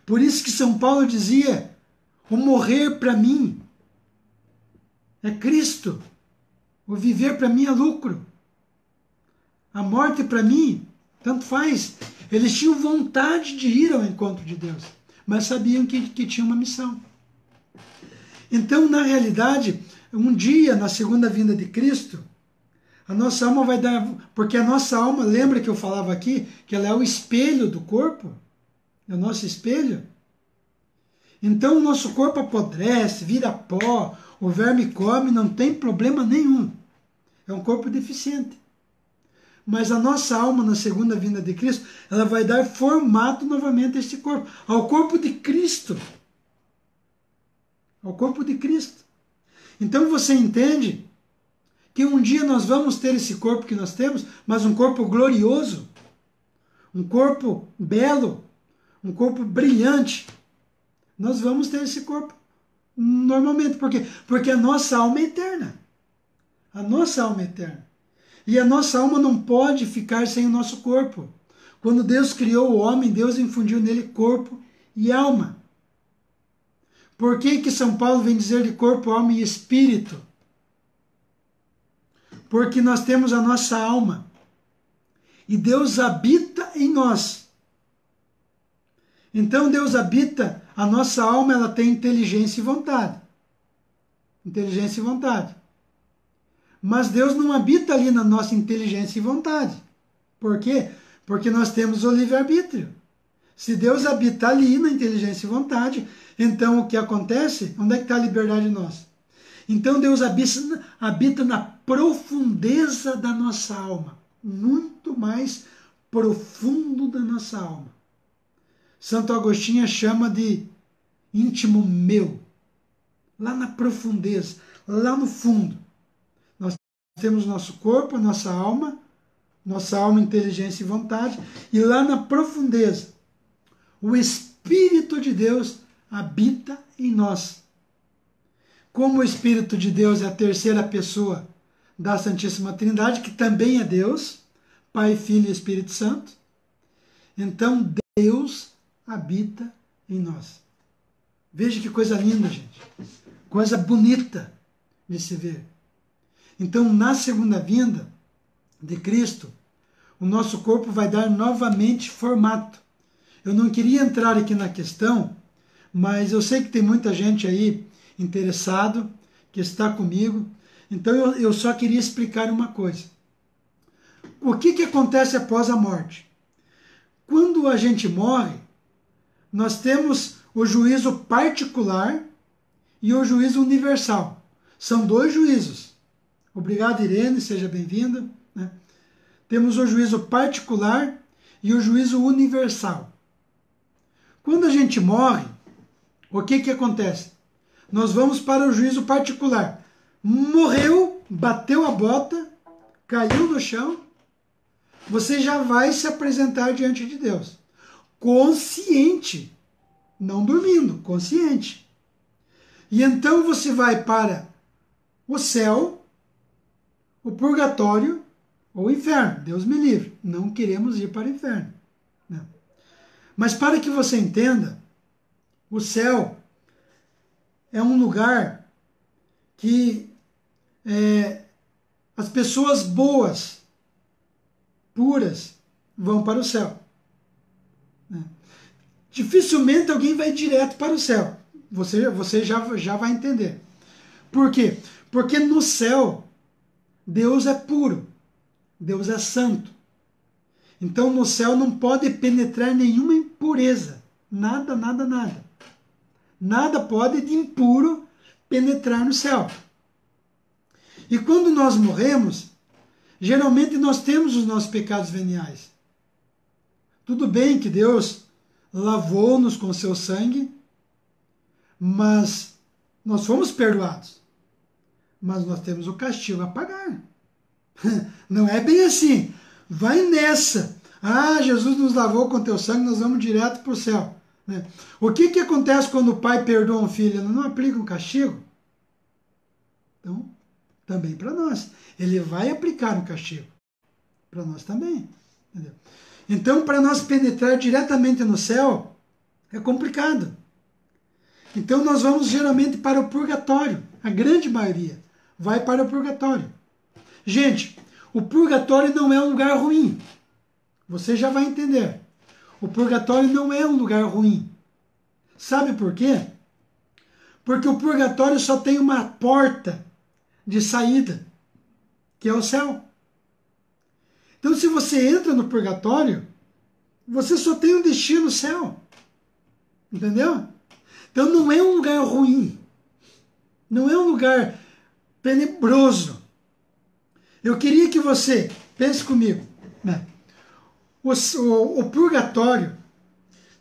Por isso que São Paulo dizia, o morrer para mim é Cristo. O viver para mim é lucro. A morte para mim, tanto faz. Eles tinham vontade de ir ao encontro de Deus, mas sabiam que tinha uma missão. Então, na realidade, um dia, na segunda vinda de Cristo, a nossa alma vai dar... Porque a nossa alma, lembra que eu falava aqui, que ela é o espelho do corpo? É o nosso espelho? Então, o nosso corpo apodrece, vira pó, o verme come, não tem problema nenhum. É um corpo deficiente. Mas a nossa alma, na segunda vinda de Cristo, ela vai dar formato novamente a este corpo, ao corpo de Cristo. Ao corpo de Cristo. Então você entende que um dia nós vamos ter esse corpo que nós temos, mas um corpo glorioso, um corpo belo, um corpo brilhante. Nós vamos ter esse corpo normalmente. Por quê? Porque a nossa alma é eterna. A nossa alma é eterna. E a nossa alma não pode ficar sem o nosso corpo. Quando Deus criou o homem, Deus infundiu nele corpo e alma. Por que que São Paulo vem dizer de corpo, alma e espírito? Porque nós temos a nossa alma. E Deus habita em nós. Então Deus habita, a nossa alma, ela tem inteligência e vontade. Inteligência e vontade. Mas Deus não habita ali na nossa inteligência e vontade. Por quê? Porque nós temos o livre-arbítrio. Se Deus habita ali na inteligência e vontade, então o que acontece? Onde é que está a liberdade nossa? Então Deus habita na profundeza da nossa alma, muito mais profundo da nossa alma. Santo Agostinho chama de íntimo meu, lá na profundeza, lá no fundo. Nós temos nosso corpo, nossa alma, inteligência e vontade, e lá na profundeza, o Espírito de Deus habita em nós. Como o Espírito de Deus é a terceira pessoa da Santíssima Trindade, que também é Deus, Pai, Filho e Espírito Santo, então Deus habita em nós. Veja que coisa linda, gente. Coisa bonita de se ver. Então, na segunda vinda de Cristo, o nosso corpo vai dar novamente formato. Eu não queria entrar aqui na questão, mas eu sei que tem muita gente aí interessado, que está comigo. Então, eu só queria explicar uma coisa. O que acontece após a morte? Quando a gente morre, nós temos o juízo particular e o juízo universal. São dois juízos. Obrigado, Irene, seja bem-vinda. Temos o juízo particular e o juízo universal. Quando a gente morre, o que acontece? Nós vamos para o juízo particular. Morreu, bateu a bota, caiu no chão, você já vai se apresentar diante de Deus. Consciente. Não dormindo, consciente. E então você vai para o céu, o purgatório ou o inferno. Deus me livre. Não queremos ir para o inferno. Não. Mas para que você entenda, o céu é um lugar que as pessoas boas, puras, vão para o céu. Dificilmente alguém vai direto para o céu. Você já vai entender. Por quê? Porque no céu, Deus é puro. Deus é santo. Então no céu não pode penetrar nenhuma impureza. Nada, nada, nada. Nada pode de impuro penetrar no céu. E quando nós morremos, geralmente nós temos os nossos pecados veniais. Tudo bem que Deus lavou-nos com seu sangue, mas nós fomos perdoados. Mas nós temos o castigo a pagar. Não é bem assim. Vai nessa. Ah, Jesus nos lavou com teu sangue, nós vamos direto para o céu. O que acontece quando o pai perdoa um filho? Ele não aplica um castigo? Então, também para nós. Ele vai aplicar um castigo. Para nós também. Entendeu? Então, para nós penetrar diretamente no céu, é complicado. Então, nós vamos geralmente para o purgatório. A grande maioria vai para o purgatório. Gente, o purgatório não é um lugar ruim. Você já vai entender. O purgatório não é um lugar ruim. Sabe por quê? Porque o purgatório só tem uma porta de saída, que é o céu. Então, se você entra no purgatório, você só tem um destino no céu. Entendeu? Então, não é um lugar ruim. Não é um lugar tenebroso. Eu queria que você, pense comigo, o purgatório,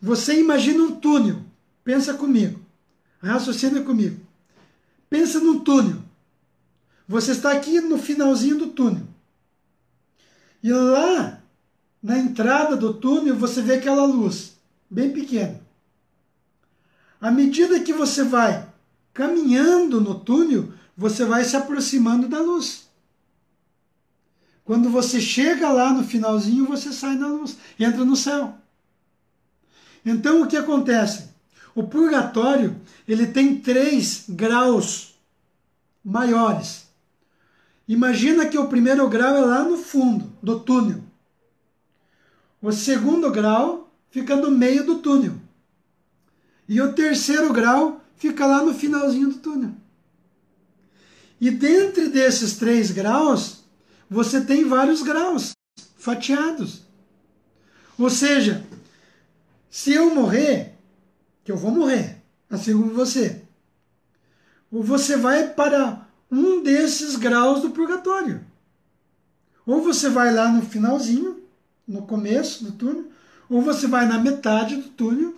você imagina um túnel. Pensa comigo. Raciocina comigo. Pensa num túnel. Você está aqui no finalzinho do túnel. E lá, na entrada do túnel, você vê aquela luz, bem pequena. À medida que você vai caminhando no túnel, você vai se aproximando da luz. Quando você chega lá no finalzinho, você sai da luz, entra no céu. Então, o que acontece? O purgatório, ele tem 3 graus maiores. Imagina que o primeiro grau é lá no fundo do túnel. O segundo grau fica no meio do túnel. E o terceiro grau fica lá no finalzinho do túnel. E dentro desses 3 graus, você tem vários graus fatiados. Ou seja, Se eu morrer, que eu vou morrer, assim como você, ou você vai para um desses graus do purgatório. Ou você vai lá no finalzinho, no começo do túnel, ou você vai na metade do túnel,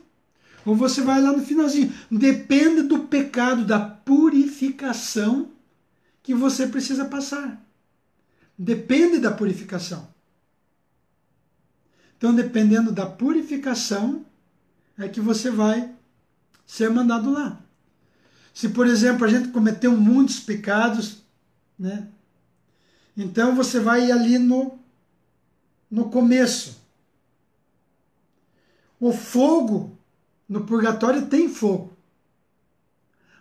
ou você vai lá no finalzinho. Depende do pecado, da purificação que você precisa passar. Depende da purificação. Então, dependendo da purificação, é que você vai ser mandado lá. Se, por exemplo, a gente cometeu muitos pecados, né? Então você vai ali no começo. O fogo, no purgatório tem fogo.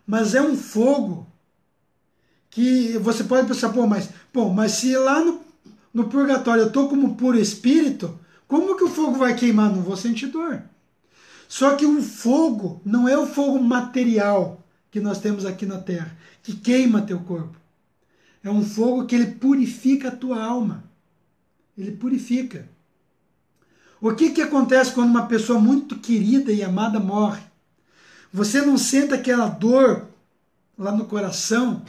Mas é um fogo que você pode pensar, mas se lá no purgatório eu estou como puro espírito, como que o fogo vai queimar? Não vou sentir dor. Só que o fogo não é o fogo material que nós temos aqui na Terra, que queima teu corpo. É um fogo que ele purifica a tua alma. Ele purifica. O que acontece quando uma pessoa muito querida e amada morre? Você não sente aquela dor lá no coração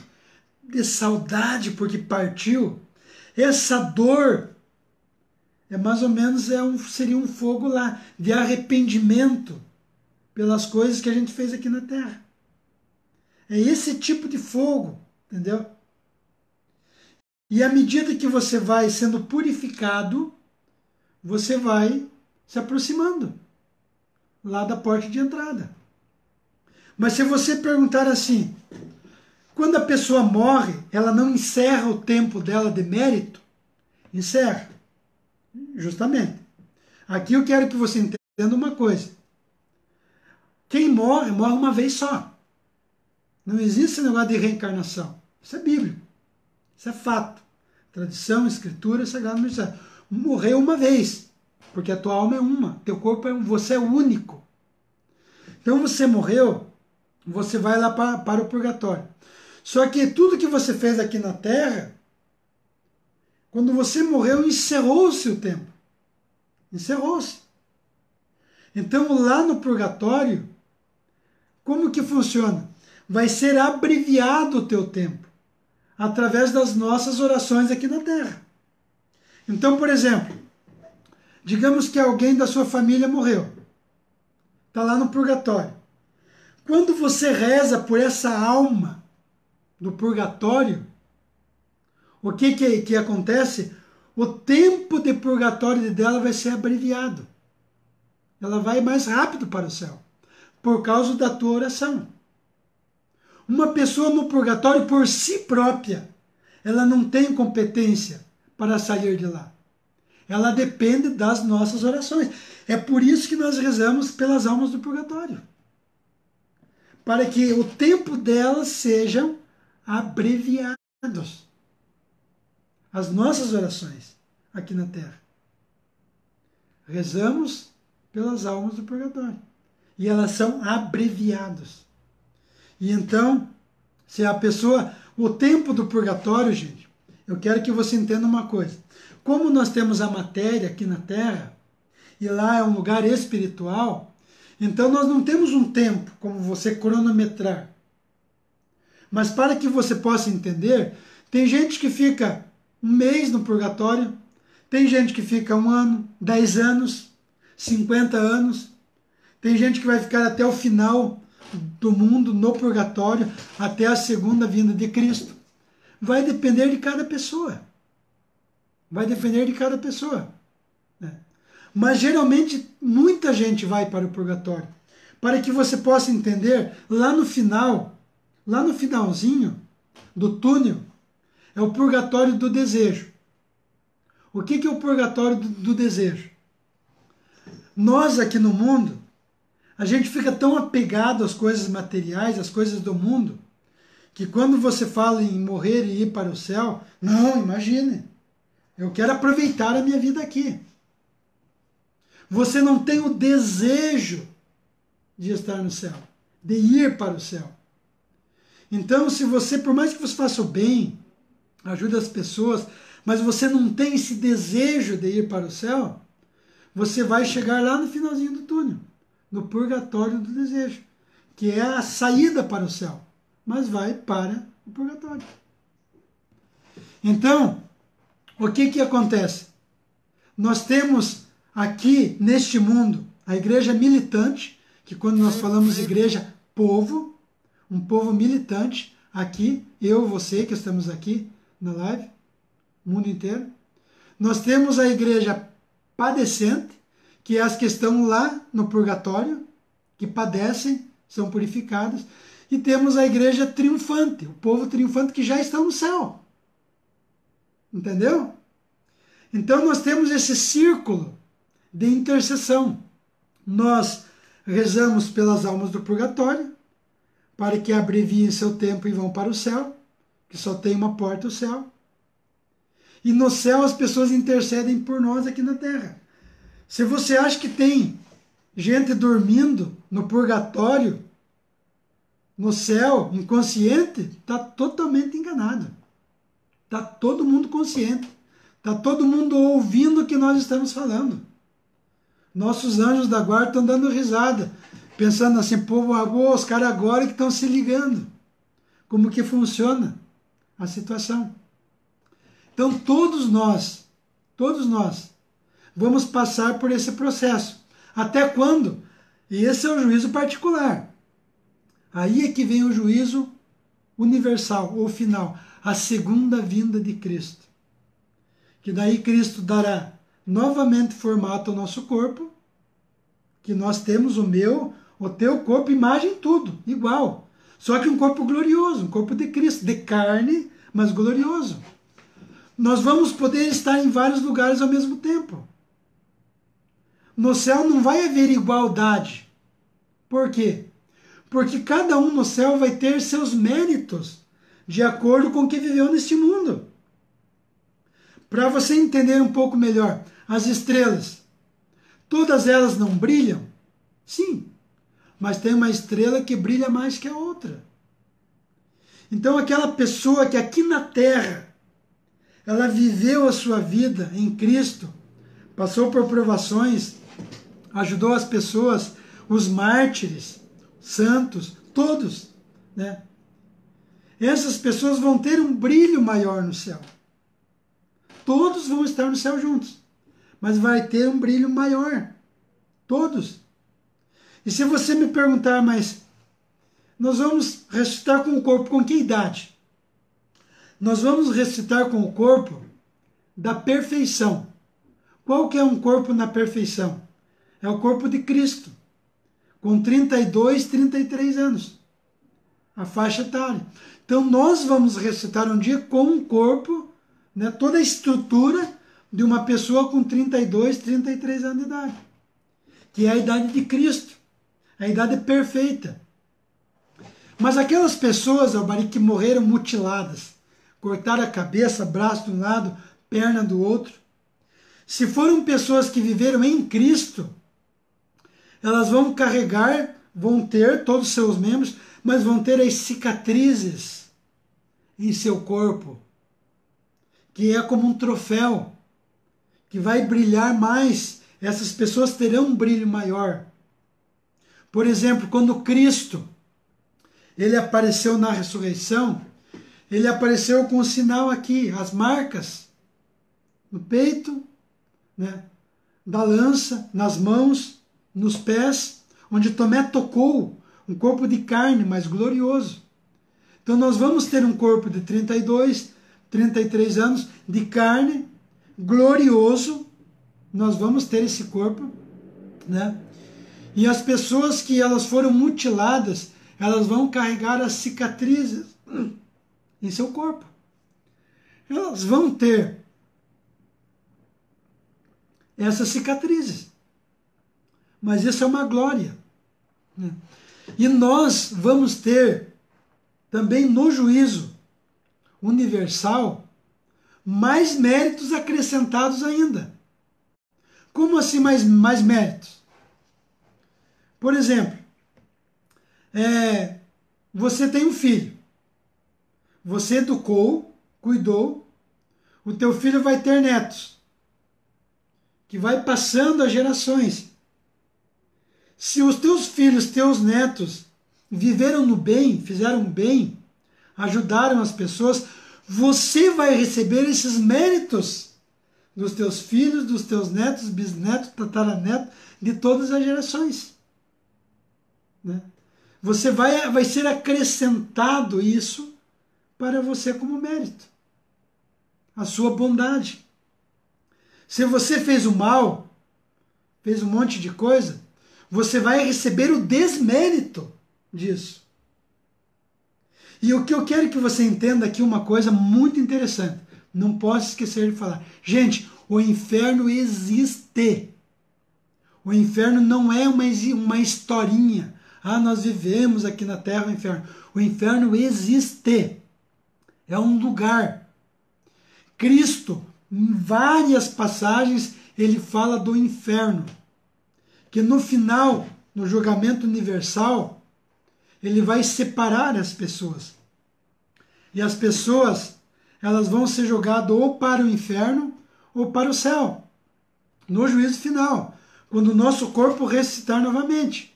de saudade porque partiu? Essa dor é mais ou menos seria um fogo lá de arrependimento pelas coisas que a gente fez aqui na Terra. É esse tipo de fogo, entendeu? E à medida que você vai sendo purificado, você vai se aproximando lá da porta de entrada. Mas se você perguntar assim, quando a pessoa morre, ela não encerra o tempo dela de mérito? Encerra. Justamente. Aqui eu quero que você entenda uma coisa. Quem morre, morre uma vez só. Não existe esse negócio de reencarnação. Isso é bíblico. Isso é fato. Tradição, escritura, sagrado ministério. Morreu uma vez. Porque a tua alma é uma. Teu corpo é um. Você é único. Então você morreu, você vai lá para o purgatório. Só que tudo que você fez aqui na Terra, quando você morreu, encerrou-se o tempo. Encerrou-se. Então lá no purgatório, como que funciona? Vai ser abreviado o teu tempo através das nossas orações aqui na Terra. Então, por exemplo, digamos que alguém da sua família morreu. Está lá no purgatório. Quando você reza por essa alma do purgatório, o que acontece? O tempo de purgatório dela vai ser abreviado. Ela vai mais rápido para o céu, por causa da tua oração. Uma pessoa no purgatório por si própria, ela não tem competência para sair de lá. Ela depende das nossas orações. É por isso que nós rezamos pelas almas do purgatório. Para que o tempo delas sejam abreviados. As nossas orações aqui na Terra. Rezamos pelas almas do purgatório. E elas são abreviadas. E então, se a pessoa... O tempo do purgatório, gente, eu quero que você entenda uma coisa. Como nós temos a matéria aqui na Terra, e lá é um lugar espiritual, então nós não temos um tempo como você cronometrar. Mas para que você possa entender, tem gente que fica um mês no purgatório, tem gente que fica 1 ano, 10 anos, 50 anos, tem gente que vai ficar até o final do mundo no purgatório, até a segunda vinda de Cristo. Vai depender de cada pessoa. Vai depender de cada pessoa. Mas geralmente muita gente vai para o purgatório. Para que você possa entender, lá no final, lá no finalzinho do túnel, é o purgatório do desejo. O que é o purgatório do desejo? Nós aqui no mundo, a gente fica tão apegado às coisas materiais, às coisas do mundo, que quando você fala em morrer e ir para o céu, não, imagine, eu quero aproveitar a minha vida aqui. Você não tem o desejo de estar no céu, de ir para o céu. Então, se você, por mais que você faça o bem, ajude as pessoas, mas você não tem esse desejo de ir para o céu, você vai chegar lá no finalzinho do túnel. no purgatório do desejo, que é a saída para o céu, mas vai para o purgatório. Então, o que acontece? Nós temos aqui neste mundo a igreja militante, que quando nós falamos igreja, povo, um povo militante, aqui, eu, você que estamos aqui na live, o mundo inteiro. Nós temos a igreja padecente, que é as que estão lá no purgatório, que padecem, são purificadas, e temos a igreja triunfante, o povo triunfante que já está no céu. Entendeu? Então nós temos esse círculo de intercessão. Nós rezamos pelas almas do purgatório, para que abreviem seu tempo e vão para o céu, que só tem uma porta, o céu. E no céu as pessoas intercedem por nós aqui na terra. Se você acha que tem gente dormindo no purgatório, no céu, inconsciente, está totalmente enganado. Está todo mundo consciente. Está todo mundo ouvindo o que nós estamos falando. Nossos anjos da guarda estão dando risada, pensando assim, pô, os caras agora que estão se ligando. Como que funciona a situação. Então todos nós, vamos passar por esse processo. Até quando? E esse é o juízo particular. Aí é que vem o juízo universal, ou final, a segunda vinda de Cristo. Que daí Cristo dará novamente formato ao nosso corpo, que nós temos o meu, o teu corpo, imagem, tudo, igual. Só que um corpo glorioso, um corpo de Cristo, de carne, mas glorioso. Nós vamos poder estar em vários lugares ao mesmo tempo. No céu não vai haver igualdade. Por quê? Porque cada um no céu vai ter seus méritos de acordo com o que viveu neste mundo. Para você entender um pouco melhor, as estrelas, todas elas não brilham? Sim, mas tem uma estrela que brilha mais que a outra. Então aquela pessoa que aqui na Terra, ela viveu a sua vida em Cristo, passou por provações, ajudou as pessoas, os mártires, santos, todos, né? Essas pessoas vão ter um brilho maior no céu. Todos vão estar no céu juntos, mas vai ter um brilho maior. Todos. E se você me perguntar, mas nós vamos ressuscitar com o corpo com que idade? Nós vamos ressuscitar com o corpo da perfeição. Qual que é um corpo na perfeição? É o corpo de Cristo, com 32, 33 anos. A faixa etária. Então nós vamos ressuscitar um dia com um corpo, né, toda a estrutura de uma pessoa com 32, 33 anos de idade. Que é a idade de Cristo. A idade perfeita. Mas aquelas pessoas, Albari, que morreram mutiladas, cortaram a cabeça, braço de um lado, perna do outro, se foram pessoas que viveram em Cristo, elas vão carregar, vão ter todos os seus membros, mas vão ter as cicatrizes em seu corpo, que é como um troféu, que vai brilhar mais. Essas pessoas terão um brilho maior. Por exemplo, quando Cristo ele apareceu na ressurreição, ele apareceu com o sinal aqui, as marcas no peito, né, da lança, nas mãos, nos pés, onde Tomé tocou, um corpo de carne, mas glorioso. Então nós vamos ter um corpo de 32, 33 anos, de carne, glorioso, nós vamos ter esse corpo, né? E as pessoas que elas foram mutiladas, elas vão carregar as cicatrizes em seu corpo. Elas vão ter essas cicatrizes. Mas isso é uma glória, né? E nós vamos ter também no juízo universal mais méritos acrescentados ainda. Como assim mais méritos? Por exemplo, você tem um filho, você educou, cuidou, o teu filho vai ter netos, que vai passando as gerações. Se os teus filhos, teus netos viveram no bem, fizeram bem, ajudaram as pessoas, você vai receber esses méritos dos teus filhos, dos teus netos, bisnetos, tataranetos, de todas as gerações. Né? Você vai ser acrescentado isso para você como mérito. A sua bondade. Se você fez o mal, fez um monte de coisa, você vai receber o desmérito disso. E o que eu quero que você entenda aqui uma coisa muito interessante. Não posso esquecer de falar. Gente, o inferno existe. O inferno não é uma historinha. Ah, nós vivemos aqui na terra o inferno. O inferno existe. É um lugar. Cristo, em várias passagens, ele fala do inferno. Que no final, no julgamento universal, ele vai separar as pessoas. E as pessoas, elas vão ser jogadas ou para o inferno ou para o céu. No juízo final, quando o nosso corpo ressuscitar novamente.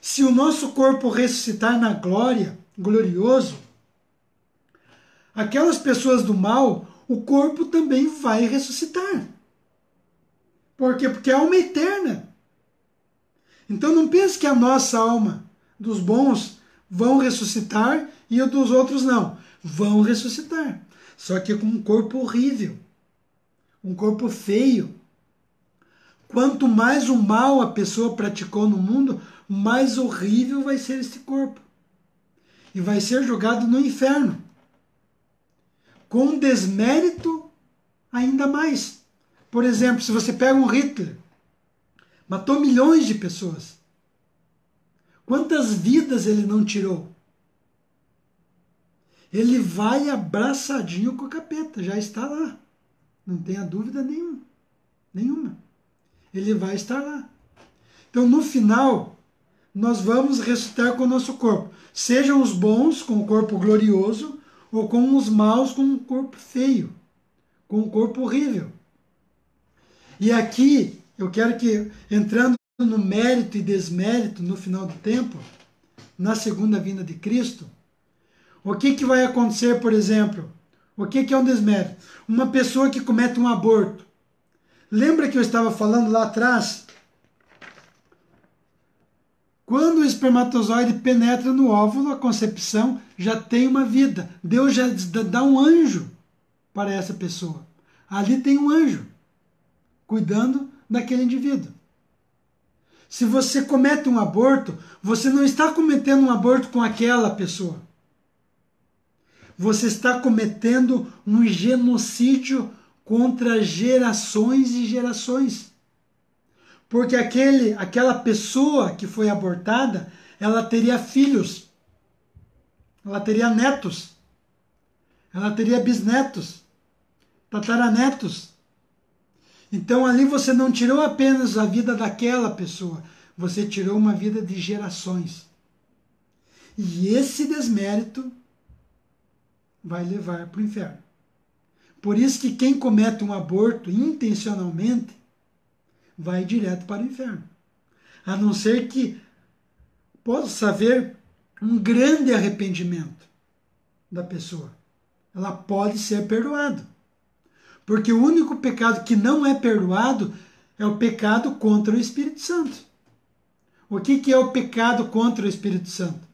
Se o nosso corpo ressuscitar na glória, glorioso, aquelas pessoas do mal, o corpo também vai ressuscitar. Por quê? Porque é alma eterna. Então não pense que a nossa alma dos bons vão ressuscitar e o dos outros não. Vão ressuscitar. Só que com um corpo horrível. Um corpo feio. Quanto mais o mal a pessoa praticou no mundo, mais horrível vai ser esse corpo. E vai ser jogado no inferno. Com desmérito ainda mais. Por exemplo, se você pega um Hitler, matou milhões de pessoas. Quantas vidas ele não tirou? Ele vai abraçadinho com o capeta, já está lá. Não tenha dúvida nenhuma. Ele vai estar lá. Então, no final, nós vamos ressuscitar com o nosso corpo. Sejam os bons com o corpo glorioso, ou com os maus com um corpo feio, com um corpo horrível. E aqui, eu quero que, entrando no mérito e desmérito no final do tempo, na segunda vinda de Cristo, o que vai acontecer, por exemplo? O que é um desmérito? Uma pessoa que comete um aborto. Lembra que eu estava falando lá atrás? Quando o espermatozoide penetra no óvulo, a concepção já tem uma vida. Deus já dá um anjo para essa pessoa. Ali tem um anjo cuidando daquele indivíduo. Se você comete um aborto, você não está cometendo um aborto com aquela pessoa. Você está cometendo um genocídio contra gerações e gerações. Porque aquela pessoa que foi abortada, ela teria filhos, ela teria netos, ela teria bisnetos, tataranetos. Então ali você não tirou apenas a vida daquela pessoa, você tirou uma vida de gerações. E esse desmérito vai levar para o inferno. Por isso que quem comete um aborto intencionalmente vai direto para o inferno. A não ser que possa haver um grande arrependimento da pessoa. Ela pode ser perdoada. Porque o único pecado que não é perdoado é o pecado contra o Espírito Santo. O que é o pecado contra o Espírito Santo?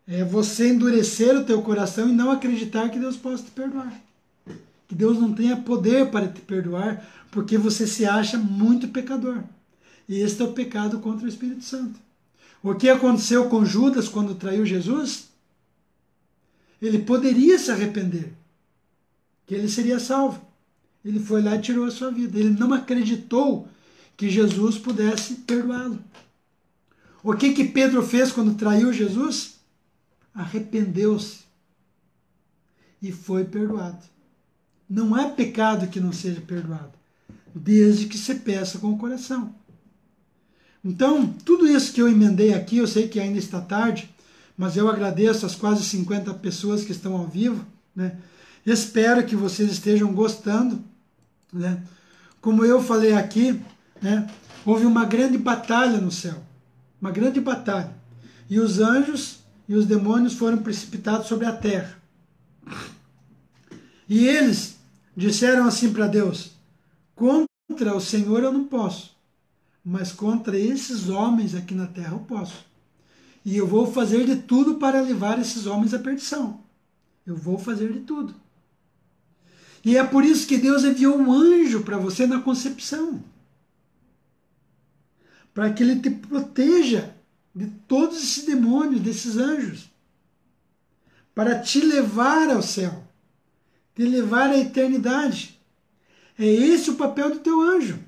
É você endurecer o teu coração e não acreditar que Deus possa te perdoar. Que Deus não tenha poder para te perdoar, porque você se acha muito pecador. E esse é o pecado contra o Espírito Santo. O que aconteceu com Judas quando traiu Jesus? Ele poderia se arrepender, que ele seria salvo. Ele foi lá e tirou a sua vida. Ele não acreditou que Jesus pudesse perdoá-lo. O que Pedro fez quando traiu Jesus? Arrependeu-se e foi perdoado. Não há pecado que não seja perdoado, desde que se peça com o coração. Então, tudo isso que eu emendei aqui, eu sei que ainda está tarde, mas eu agradeço as quase 50 pessoas que estão ao vivo, né? Espero que vocês estejam gostando, né? Como eu falei aqui, né? houve uma grande batalha no céu, uma grande batalha, e os anjos e os demônios foram precipitados sobre a terra. E eles disseram assim para Deus: contra o Senhor eu não posso, mas contra esses homens aqui na terra eu posso. E eu vou fazer de tudo para levar esses homens à perdição. Eu vou fazer de tudo. E é por isso que Deus enviou um anjo para você na concepção, para que ele te proteja de todos esses demônios, desses anjos, para te levar ao céu, te levar à eternidade. É esse o papel do teu anjo.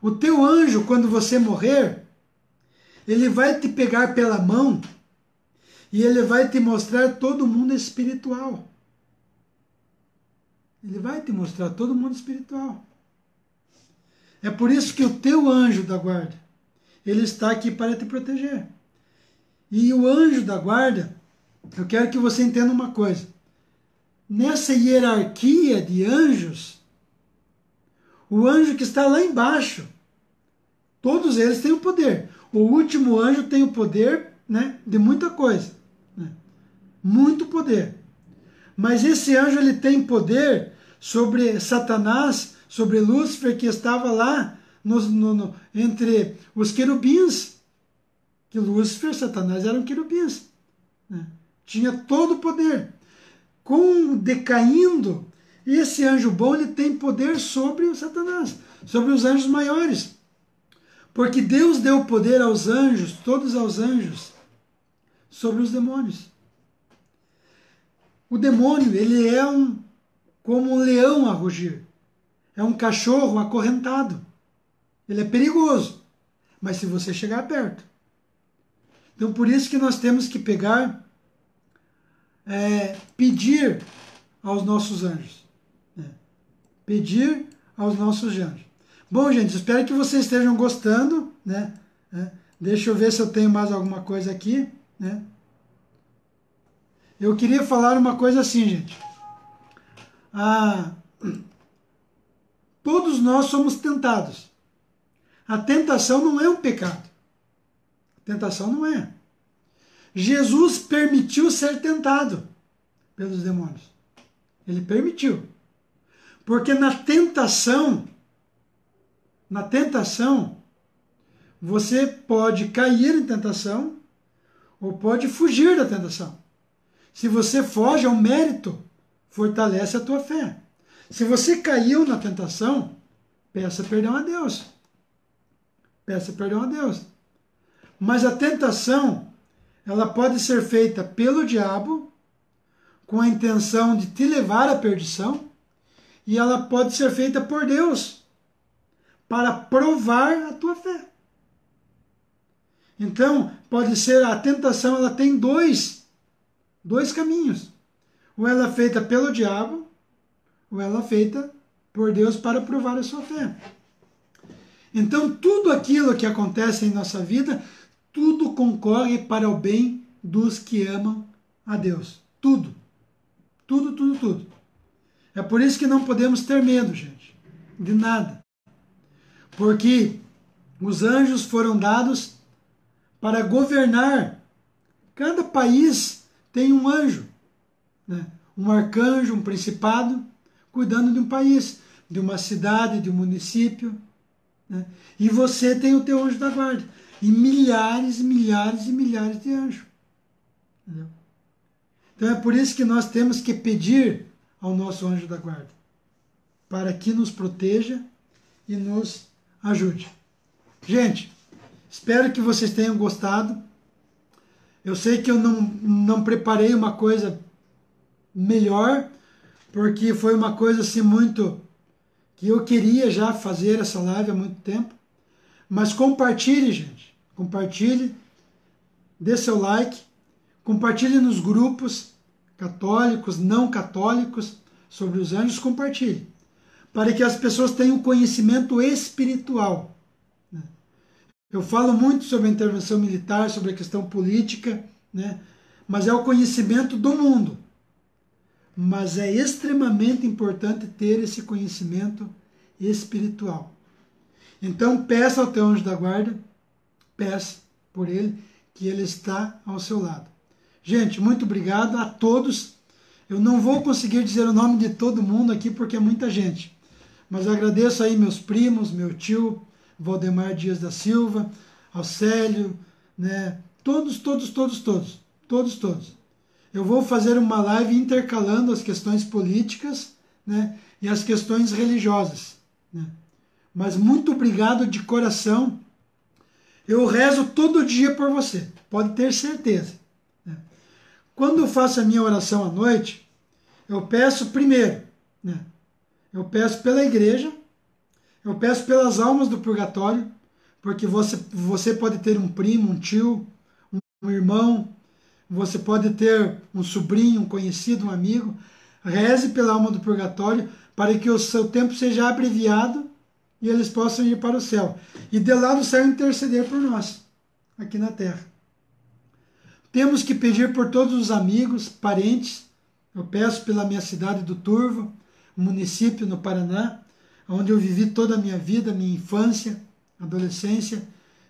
O teu anjo, quando você morrer, ele vai te pegar pela mão e ele vai te mostrar todo o mundo espiritual. Ele vai te mostrar todo o mundo espiritual. É por isso que o teu anjo da guarda, ele está aqui para te proteger. E o anjo da guarda, eu quero que você entenda uma coisa. Nessa hierarquia de anjos, o anjo que está lá embaixo, todos eles têm o poder. O último anjo tem o poder, né, de muita coisa. Né? Muito poder. Mas esse anjo ele tem poder sobre Satanás, sobre Lúcifer, que estava lá entre os querubins. Que Lúcifer e Satanás eram querubins. Né? Tinha todo o poder. Com decaindo, esse anjo bom ele tem poder sobre o Satanás, sobre os anjos maiores. Porque Deus deu poder aos anjos, todos aos anjos, sobre os demônios. O demônio, ele é como um leão a rugir. É um cachorro acorrentado. Ele é perigoso, mas se você chegar perto. Então, por isso que nós temos que pedir aos nossos anjos. Pedir aos nossos anjos. Bom, gente, espero que vocês estejam gostando, né? Deixa eu ver se eu tenho mais alguma coisa aqui, né? Eu queria falar uma coisa assim, gente. Todos nós somos tentados. A tentação não é um pecado. A tentação não é. Jesus permitiu ser tentado pelos demônios. Ele permitiu. Porque na tentação, você pode cair em tentação ou pode fugir da tentação. Se você foge ao mérito, fortalece a tua fé. Se você caiu na tentação, peça perdão a Deus. Peça perdão a Deus. Mas a tentação, ela pode ser feita pelo diabo, com a intenção de te levar à perdição, e ela pode ser feita por Deus, para provar a tua fé. Então, pode ser, a tentação ela tem dois caminhos. Ou ela é feita pelo diabo, ou ela é feita por Deus para provar a sua fé. Então, tudo aquilo que acontece em nossa vida, tudo concorre para o bem dos que amam a Deus. Tudo. Tudo, tudo, tudo. É por isso que não podemos ter medo, gente, de nada. Porque os anjos foram dados para governar. Cada país tem um anjo, né? Um arcanjo, um principado, cuidando de um país, de uma cidade, de um município. Né? E você tem o teu anjo da guarda. E milhares, milhares e milhares de anjos. Entendeu? Então é por isso que nós temos que pedir ao nosso anjo da guarda, para que nos proteja e nos ajude. Gente, espero que vocês tenham gostado. Eu sei que eu não preparei uma coisa melhor, porque foi uma coisa assim muito que eu queria já fazer essa live há muito tempo. Mas compartilhe, gente. Compartilhe, dê seu like, compartilhe nos grupos católicos, não católicos, sobre os anjos, compartilhe, para que as pessoas tenham conhecimento espiritual. Né? Eu falo muito sobre a intervenção militar, sobre a questão política, né? Mas é o conhecimento do mundo. Mas é extremamente importante ter esse conhecimento espiritual. Então peça ao teu anjo da guarda, peça por ele, que ele está ao seu lado. Gente, muito obrigado a todos. Eu não vou conseguir dizer o nome de todo mundo aqui porque é muita gente, mas agradeço aí meus primos, meu tio Valdemar Dias da Silva, ao Célio, né? Todos. Eu vou fazer uma live intercalando as questões políticas, né, e as questões religiosas, né? Mas muito obrigado de coração. Eu rezo todo dia por você, pode ter certeza, né? Quando eu faço a minha oração à noite, eu peço primeiro, né, eu peço pela igreja, eu peço pelas almas do purgatório, porque você pode ter um primo, um tio, um irmão, você pode ter um sobrinho, um conhecido, um amigo. Reze pela alma do purgatório para que o seu tempo seja abreviado e eles possam ir para o céu. E de lá do céu interceder por nós, aqui na terra. Temos que pedir por todos os amigos, parentes. Eu peço pela minha cidade do Turvo, município no Paraná, onde eu vivi toda a minha vida, minha infância, adolescência.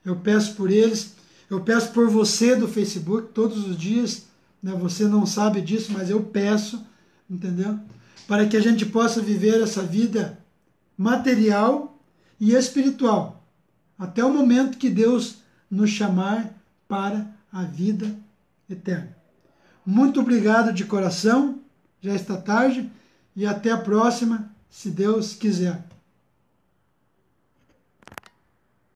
Eu peço por eles. Eu peço por você do Facebook todos os dias, né? Você não sabe disso, mas eu peço, entendeu? Para que a gente possa viver essa vida material e espiritual, até o momento que Deus nos chamar para a vida eterna. Muito obrigado de coração, já está tarde, e até a próxima, se Deus quiser.